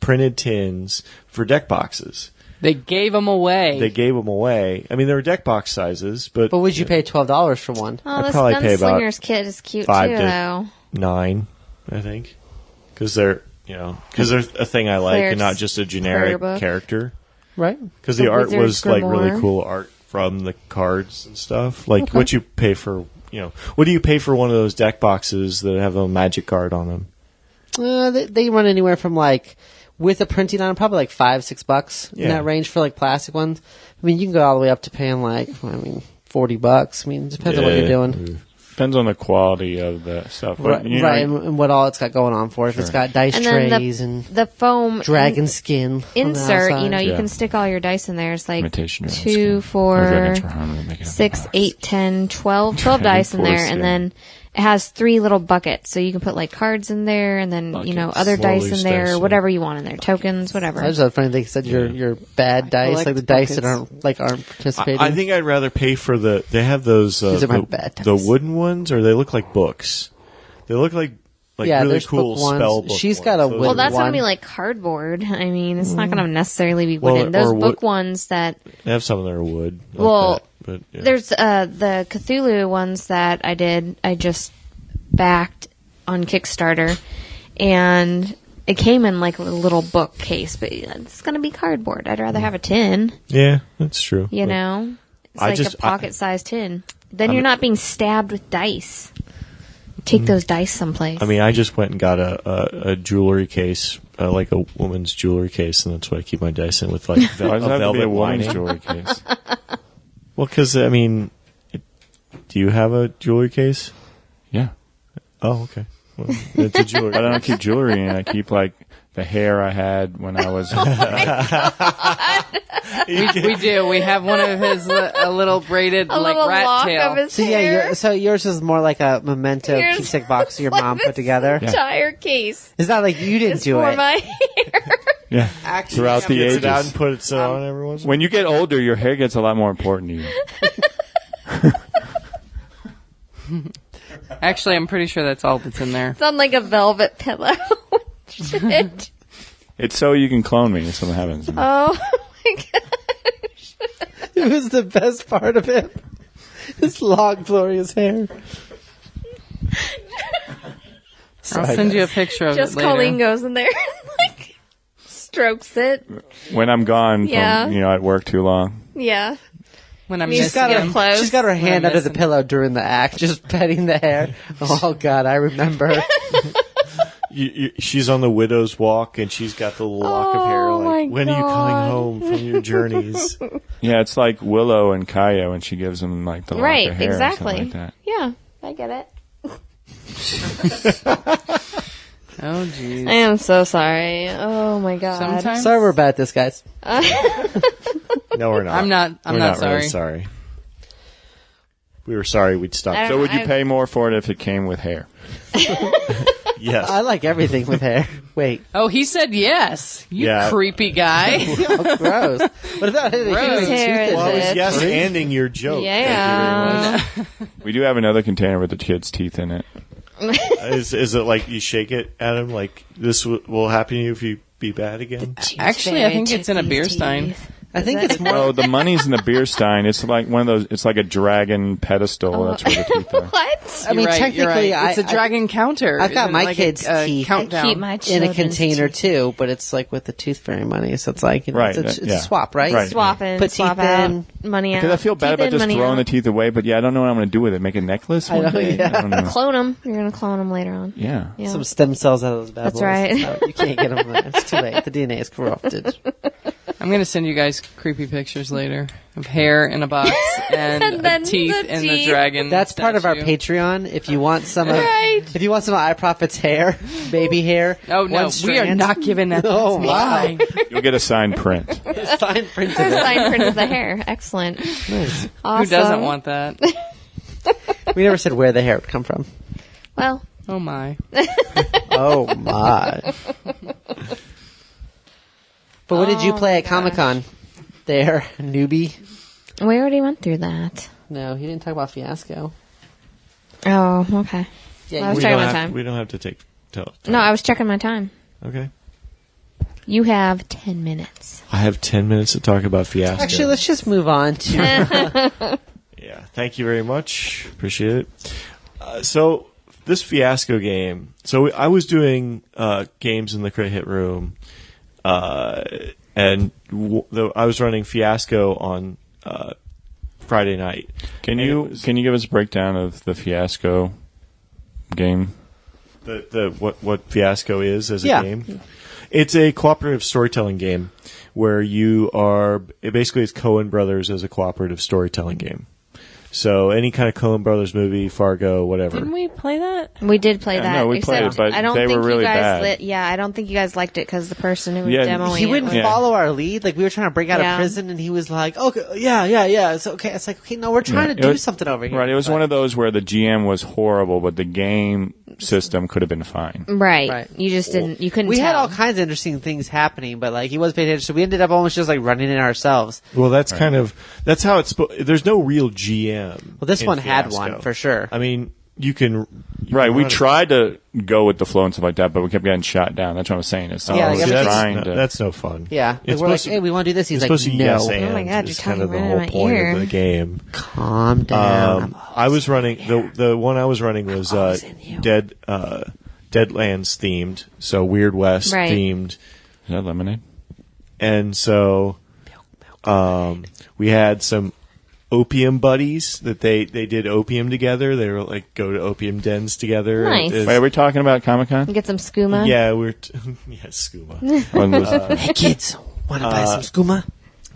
printed tins for deck boxes. They gave them away. They gave them away. I mean, they were deck box sizes, but But would you pay $12 for one? Oh, I'd this probably pay about Gunslinger's kit is cute 5 too, to though. 9, I think, because they're a thing I like, Claire's and not just a prayer generic book. character. Right? Because the The art Wizard's was like really Grimoire. cool art from the cards and stuff. Like what you pay for, what do you pay for one of those deck boxes that have a magic card on them? They run anywhere from like, with a printing on them, probably like $5-6 in Yeah. that range for like plastic ones. I mean, you can go all the way up to paying like, $40. I mean, it depends on what you're doing. Depends on the quality of the stuff. But, Right, you know, and what all it's got going on for it. If it's got dice And then trays and the foam dragon skin on the insert, outside. you know, you Yeah. can stick all your dice in there. It's like Imitation dragon 2, skin. Or 4, dragon's harm to make it up 6, in 8, 10, 12 Dragon dice in there, force, and yeah. then it has 3 little buckets, so you can put like cards in there, and then you know Buckets. other More dice loose in there, dice, yeah. whatever you want in there, tokens, whatever. I just had a funny thing. You said your bad dice, collect like the dice that buckets. aren't participating. I think I'd rather pay for they have those, These are my bad the dice. wooden ones, or they look like books. They look like Yeah, really there's cool book ones. spell book She's ones. got a Those wooden Well, are- that's one. gonna be like cardboard. I mean, it's not gonna necessarily be Well, wooden. Those or book wood- ones that They have some that are wood. Like Well, that, but yeah. there's the Cthulhu ones that I just backed on Kickstarter, and it came in like a little bookcase, but it's gonna be cardboard. I'd rather have a tin. Yeah, that's true. You But know, it's I like just- a pocket-sized tin. Then you're not being stabbed with dice. Take those dice someplace. I mean, I just went and got a jewelry case, like a woman's jewelry case, and that's what I keep my dice in with, like Why does it have to be velvet a woman's lining. jewelry case? Well, because I mean, do you have a jewelry case? Yeah. Oh, okay. Well, it's a jewelry. But I don't keep jewelry in. I keep, like, the hair I had when I was... We do. We have one of his a little braided a like little rat lock tail. of his So hair. yeah, yours is more like a memento Yours keepsake box your like mom this put together. entire case It's not like you didn't is do for it. my hair. Yeah. Actually, Throughout the Gets it out ages. and put it on every once in a When you get older, your hair gets a lot more important to you. Actually, I'm pretty sure that's all that's in there. It's on like a velvet pillow. Shit. It's so you can clone me if something happens. Oh my god. It was the best part of it. His long, glorious hair. I'll send you a picture of Just it later. Colleen goes in there and like strokes it. When I'm gone Yeah. from, at work too long. Yeah. When I'm She's missing got her him. clothes. She's got her hand under the missing. pillow during the act, just petting the hair. Oh God, I remember. She's on the widow's walk, and she's got the little lock of hair. Oh, my Like, when are you coming God. home from your journeys? Yeah, it's like Willow and Kaya when she gives them like the Right, lock of hair exactly. or something like that. Yeah, I get it. Oh, jeez. I am so sorry. Oh my god. Sometimes Sorry, we're bad at this, guys. No, we're not. I'm not We're not sorry. really sorry. We were sorry we'd stop. I So would you I- pay more for it if it came with hair? Yes. I like everything with hair. Wait, Oh, he said yes. You Yeah. creepy guy. oh, gross. What about it? Gross. Hair well, I was is yes it? ending your joke. Yeah. Thank you very We do have another container with the kid's teeth in it. much. Is it like you shake it at him like this will happen to you if you be bad again? Actually, I think it's in a beer stein. I think it's more. Oh, the money's in the beer stein. It's like one of those. It's like a dragon pedestal. That's where the teeth are. What? I mean, You're right, technically, you're right. It's a dragon counter. I've got Isn't it my like kids' a teeth. countdown. Keep my in a children's container teeth. too, but it's like with the tooth fairy money, so it's like Right, it's yeah. a swap, right? Right. Swap in, Put swap teeth out, in. money out. Because I feel bad Teeth about in, just money throwing the out. teeth away, but yeah, I don't know what I'm going to do with it. Make a necklace one know, day? yeah. I don't know. Clone them. You're gonna clone them later on. Yeah. Yeah. Some stem cells out of those bad That's boys. right. No, you can't get them. It's too late. The DNA is corrupted. I'm going to send you guys creepy pictures later of hair in a box and, And then teeth the in the teeth. dragon. That's part of our statue. Patreon. If you want some of, Right. if you want some of iProfit's hair, baby hair. Oh, no. one We are strand. not giving that. Oh, That's wow. mine. You'll get a signed print. Fine print of There's a it. sign print of the hair. Excellent. Nice. Awesome. Who doesn't want that? We never said where the hair would come from. Well, Oh, my. Oh my! But what did you Oh, play my at Comic-Con? There, newbie. we already went through that. No, he didn't talk about Fiasco. Oh, okay. Yeah, I was We checking don't my have- time. We don't have to take. No, I was checking my time. Okay. You have 10 minutes. I have 10 minutes to talk about Fiasco. Actually, let's just move on to. Yeah, thank you very much. Appreciate it. So this Fiasco game. So I was doing games in the Crit Hit Room, and I was running Fiasco on Friday night. Can And you it was- can you give us a breakdown of the Fiasco game? What Fiasco is as a Yeah. game? It's a cooperative storytelling game where you are basically it's Coen Brothers as a cooperative storytelling game. So any kind of Coen Brothers movie, Fargo, whatever. Didn't we play that? We did play that. no, we played it, but I don't they think were really you guys bad. I don't think you guys liked it because the person who was Yeah, demoing He it wouldn't was... Yeah. follow our lead. Like we were trying to break out Yeah. of prison, and he was like, "Okay, yeah, it's okay." It's like, okay, no, we're trying to It do was- something over here. Right. It was But- one of those where the GM was horrible, but the game system could have been fine. Right. Right. You just didn't... You couldn't We tell. had all kinds of interesting things happening, but like he wasn't paying attention. So we ended up almost just like running it ourselves. Well, that's that's how it's. There's no real GM. Well, this in one had Fiasco. one for sure. I mean, you can. Right. We run it. tried to go with the flow and stuff like that, but we kept getting shot down. That's what I'm saying. It's Yeah, like, See, everything- trying to. that's no fun. Yeah, like, It's we're like, supposed to- hey, we want to do this. He's It's like, supposed to be yes no, and. Oh my God, is you're kind of talking the right in whole my point ear. of the game. calm down. I was running the one I was running was in you. Deadlands themed, so Weird West Right. themed, Is that lemonade? and so we had some opium buddies that they did opium together. They were like go to opium dens together. Nice. It's- Wait, are we talking about Comic-Con? Get some skooma. yeah, we're yeah, skooma. Hey kids, want to buy some skooma?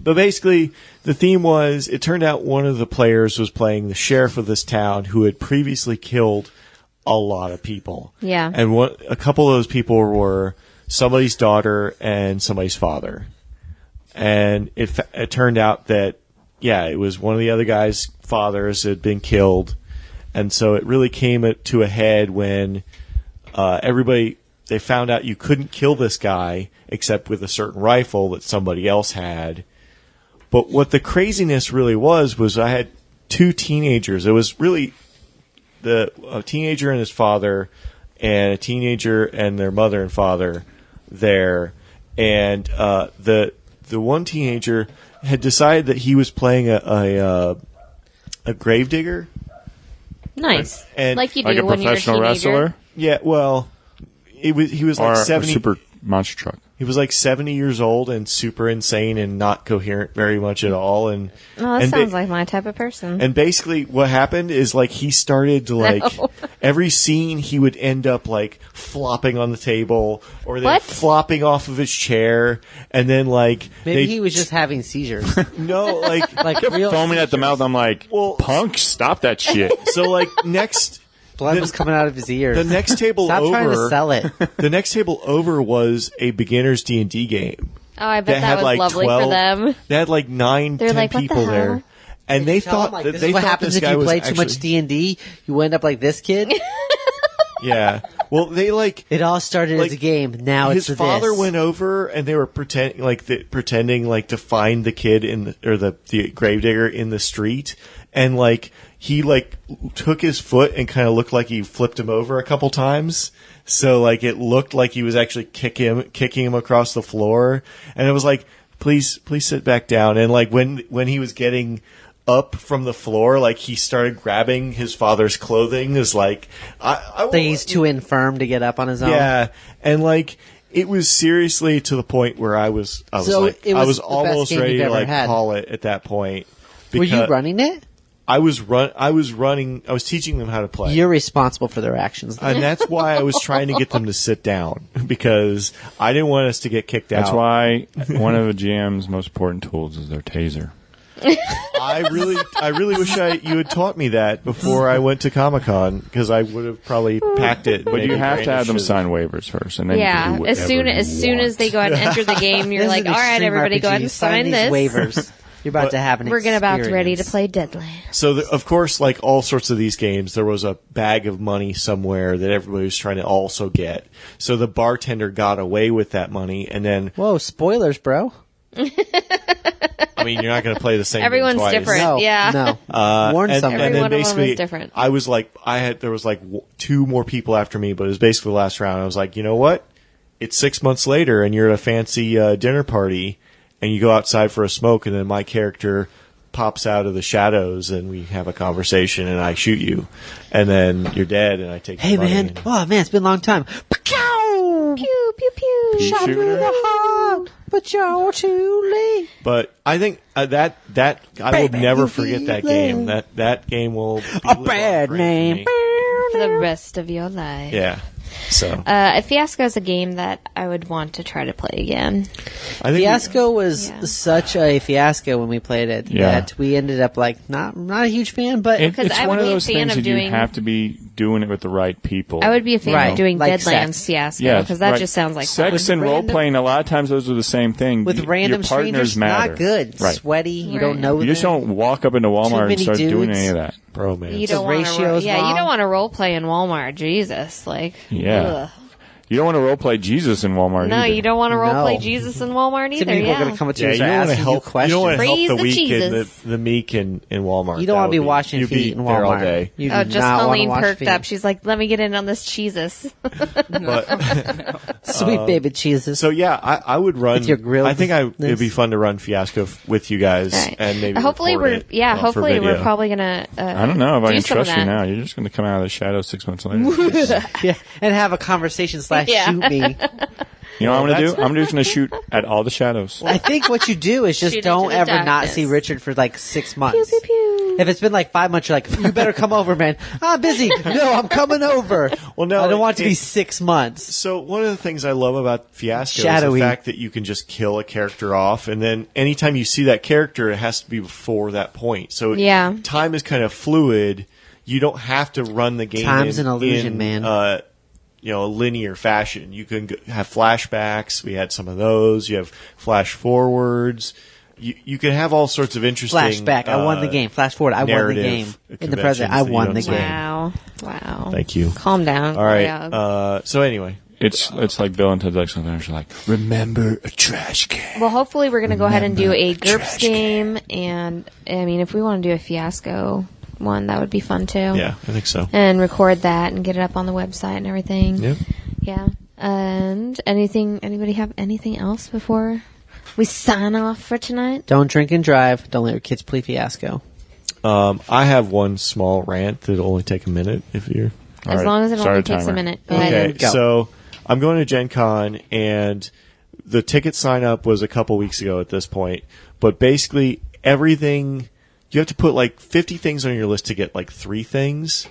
But basically, the theme was, it turned out one of the players was playing the sheriff of this town who had previously killed a lot of people. Yeah. And a couple of those people were somebody's daughter and somebody's father. And it turned out that, yeah, it was one of the other guy's fathers had been killed. And so it really came to a head when they found out you couldn't kill this guy except with a certain rifle that somebody else had. But what the craziness really was I had two teenagers. It was really a teenager and his father, and a teenager and their mother and father there. And the one teenager had decided that he was playing a gravedigger. Nice. And- like you do Like a when you're a professional teenager. wrestler? Yeah, well, he was Or like a 70. super monster truck? He was like 70 years old and super insane and not coherent very much at all. And Oh, that and sounds like my type of person. And basically, what happened is like he started to like No. every scene he would end up like flopping on the table or then What? flopping off of his chair, and then like Maybe he was just having seizures. no like Like real Foaming at the seizures. mouth. I'm like, Well- punk, stop that shit. so like next. Blood was coming out of his ears. The next table Stop over, trying to sell it. the next table over was a beginner's D&D game. Oh, I bet that was like lovely 12 for them. They had like 9, They're 10 like, what the people there, hell? and they Tell him, thought like, that this they is what thought happens this if guy you was play too much actually- D&D. You end up like this kid. Yeah. Well, they like It all started Like, as a game. Now his it's father this. went over and they were pretending like to find the kid the gravedigger in the street, and like he like took his foot and kind of looked like he flipped him over a couple times. So like it looked like he was actually kicking him across the floor, and it was like, please sit back down. And like when he was getting up from the floor, like he started grabbing his father's clothing. Is like I Think he's too infirm to get up on his own. yeah, and like it was seriously to the point where I was So it was I was the best almost game ready you've to ever like had. call it at that point. Were you because running it? I was running. I was teaching them how to play. You're responsible for their actions. and that's why I was trying to get them to sit down, because I didn't want us to get kicked That's out. why one of the GM's most important tools is their taser. I really wish you had taught me that before I went to Comic-Con, because I would have probably packed it. But you have to have them sign waivers first, and then you can do as soon whatever as you soon as want. they go ahead and enter the game, you're This like, is all an right, extreme everybody, go ahead RPG. and sign these this. waivers. You're about to have an We're about ready to experience. play Deadlands. So, of course, like all sorts of these games, there was a bag of money somewhere that everybody was trying to also get. So the bartender got away with that money, and then, Whoa, spoilers, bro. I mean, you're not going to play the same Everyone's game twice. different. No, Yeah. no. Warn And someone. then Every one of them is basically, different. I was like, there was like two more people after me, but it was basically the last round. I was like, you know what? It's 6 months later, and you're at a fancy dinner party, and you go outside for a smoke, and then my character pops out of the shadows, and we have a conversation, and I shoot you, and then you're dead, and I take Hey, your money man. and- Oh, man, it's been a long time. Pew! Pew, pew, pew. Pea Shot shooter? through the heart. But you're too late. But I think that I will Baby, never you forget that feel game. it. That game will be A live on bad forever name. for me. For the rest of your life. Yeah. So Fiasco is a game that I would want to try to play again. I think Fiasco was Yeah. such a fiasco when we played it that we ended up like not a huge fan, but Because it's I one would of be a those fan things of that doing- you have to be doing it with the right people. I would be a fan Right. of doing Like Deadlands sex. Fiasco because that just sounds like fun. sex and role playing. A lot of times those are the same thing. with random your partners strangers, matter. not good. Right. Sweaty, you Right. don't know You just them. don't walk up into Walmart and many start doing dudes. any of that. bromance. You don't want to, ratio's you wrong. don't want to role play in Walmart. Jesus, like, Yeah. ugh. You don't want to role play Jesus in Walmart. No, either. you don't want to role No. play Jesus in Walmart Some either. people are Yeah, going to come up to Yeah, you you and don't want to ask you help. You questions. don't want to Praise help the the weak and Jesus. the meek in Walmart. You don't That want to be would watching you'd feet be in there all Walmart. day. You Oh, do just not Colleen want to watch perked feet. up. She's like, "Let me get in on this Jesus." But Sweet baby Jesus. so yeah, I would run. With your grilled I think it'd be this. fun to run Fiasco with you guys Right. and maybe hopefully record we're it, for hopefully we're video. probably gonna. I don't know if I do can some of trust you that. now. You're just going to come out of the shadows 6 months later. Yeah, and have a conversation / Yeah. shoot me. You know what I'm going to do? that's- I'm just going to shoot at all the shadows. I think what you do is just Shoot don't into the ever not darkness. see Richard for like 6 months. Pew pew pew. If it's been like 5 months, you're like, you better come over, man. I'm busy. No, I'm coming over. Well, no, I don't want it to be it- 6 months. So one of the things I love about Fiasco Shadowy. is the fact that you can just kill a character off, and then anytime you see that character, it has to be before that point. So Yeah. time is kind of fluid. You don't have to run the game. Time's in, an illusion, in, man. A linear fashion. You can have flashbacks. We had some of those. You have flash forwards. You can have all sorts of interesting Flashback. I won the game. Flash forward. I won the narrative game. In the conventions present, I that you won don't the see. game. Wow. Thank you. Calm down. All right. Yeah. So anyway, It's like Bill and Ted's Excellent Adventure. Like, remember a trash can. Well, hopefully we're going to go ahead and do a GURPS trash can. game, and I mean, if we want to do a Fiasco one, that would be fun too. yeah, I think so. And record that and get it up on the website and everything. Yep. Yeah. And anybody have anything else before we sign off for tonight? Don't drink and drive. Don't let your kids play Fiasco. I have one small rant that'll only take a minute if you're. All As right, long as it start only a takes a timer. minute. Go Okay. ahead. Go. So I'm going to Gen Con, and the ticket sign up was a couple weeks ago at this point. But basically, everything you have to put like 50 things on your list to get like 3 things,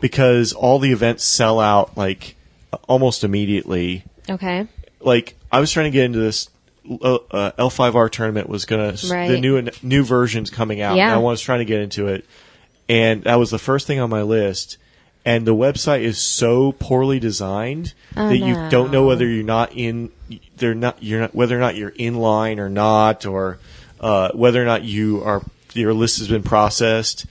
because all the events sell out like almost immediately. Okay. Like I was trying to get into this. L5R tournament was gonna Right. the new version's coming out. Yeah. And I was trying to get into it, and that was the first thing on my list. And the website is so poorly designed that you no. don't know whether you're not whether or not you're in line or not, or whether or not your list has been processed.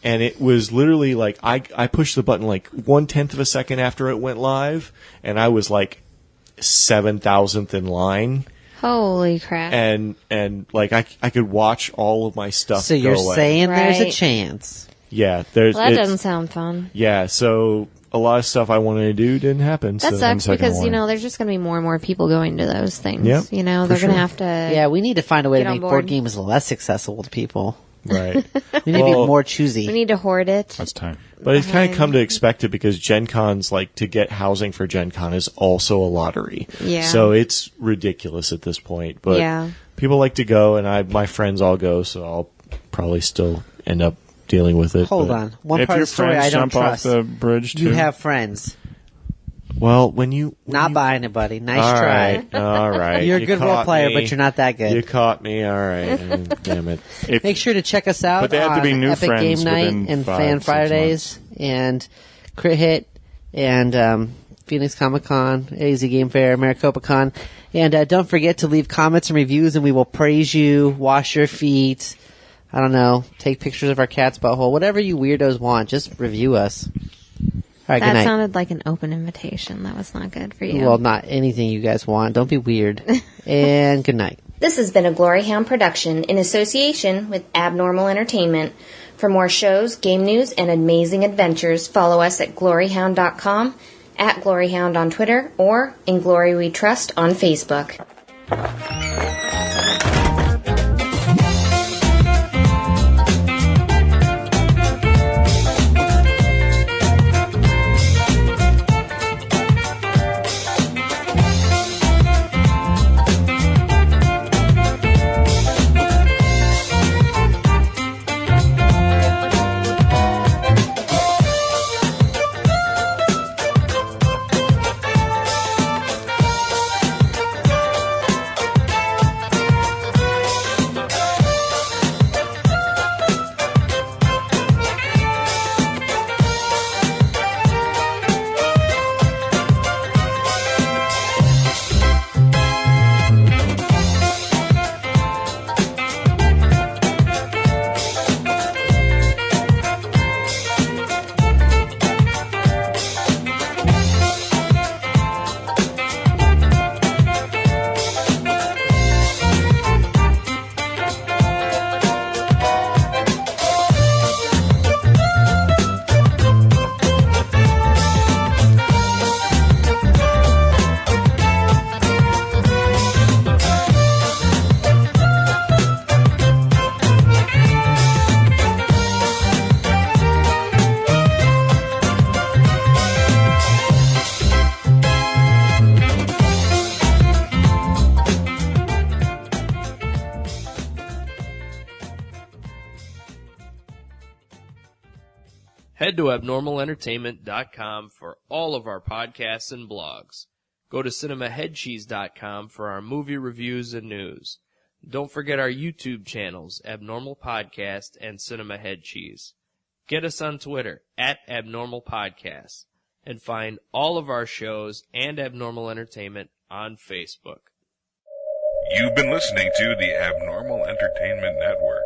And it was literally like I pushed the button like 1/10 of a second after it went live, and I was like 7,000th in line. Holy crap. And like I could watch all of my stuff. So you're go away. saying there's a Right. chance. Yeah, there's Well, that it's- doesn't sound fun. Yeah, so a lot of stuff I wanted to do didn't happen. That so sucks second because, one. There's just going to be more and more people going to those things. Yep, You know, for they're going to sure. have to. Yeah, we need to find a way Get to on make board. board games less accessible to people. Right. We need to Well, be more choosy. We need to hoard it. That's time. But it's kind of come to expect it because Gen Con's like to get housing for Gen Con is also a lottery. Yeah. So it's ridiculous at this point. But Yeah. people like to go, and my friends all go, so I'll probably still end up dealing with it. Hold but- on. One If part your of the story friends I don't jump off trust. the bridge, too. You have friends. Well, when you Not buying it, buddy. Nice all try. right, all right. You're a You good role caught player, me. but you're not that good. You caught me. All right. Damn it. If- Make sure to check us out But they have to on be new Epic friends Game Night within and 5, Fan 6 Fridays and Crit Hit and Phoenix Comic Con, AZ Game Fair, Maricopa Con. And don't forget to leave comments and reviews, and we will praise you, wash your feet, I don't know, take pictures of our cat's butthole, whatever you weirdos want, just review us. All right, good That night. sounded like an open invitation. That was not good for you. Well, not anything you guys want. Don't be weird. And good night. This has been a GloryHoundd production in association with Abnormal Entertainment. For more shows, game news, and amazing adventures, follow us at GloryHoundd.com, at GloryHoundd on Twitter, or In Glory We Trust on Facebook. Head to abnormalentertainment.com for all of our podcasts and blogs. Go to cinemaheadcheese.com for our movie reviews and news. Don't forget our YouTube channels, Abnormal Podcast and Cinema Head Cheese. Get us on Twitter, @AbnormalPodcast, and find all of our shows and Abnormal Entertainment on Facebook. You've been listening to the Abnormal Entertainment Network.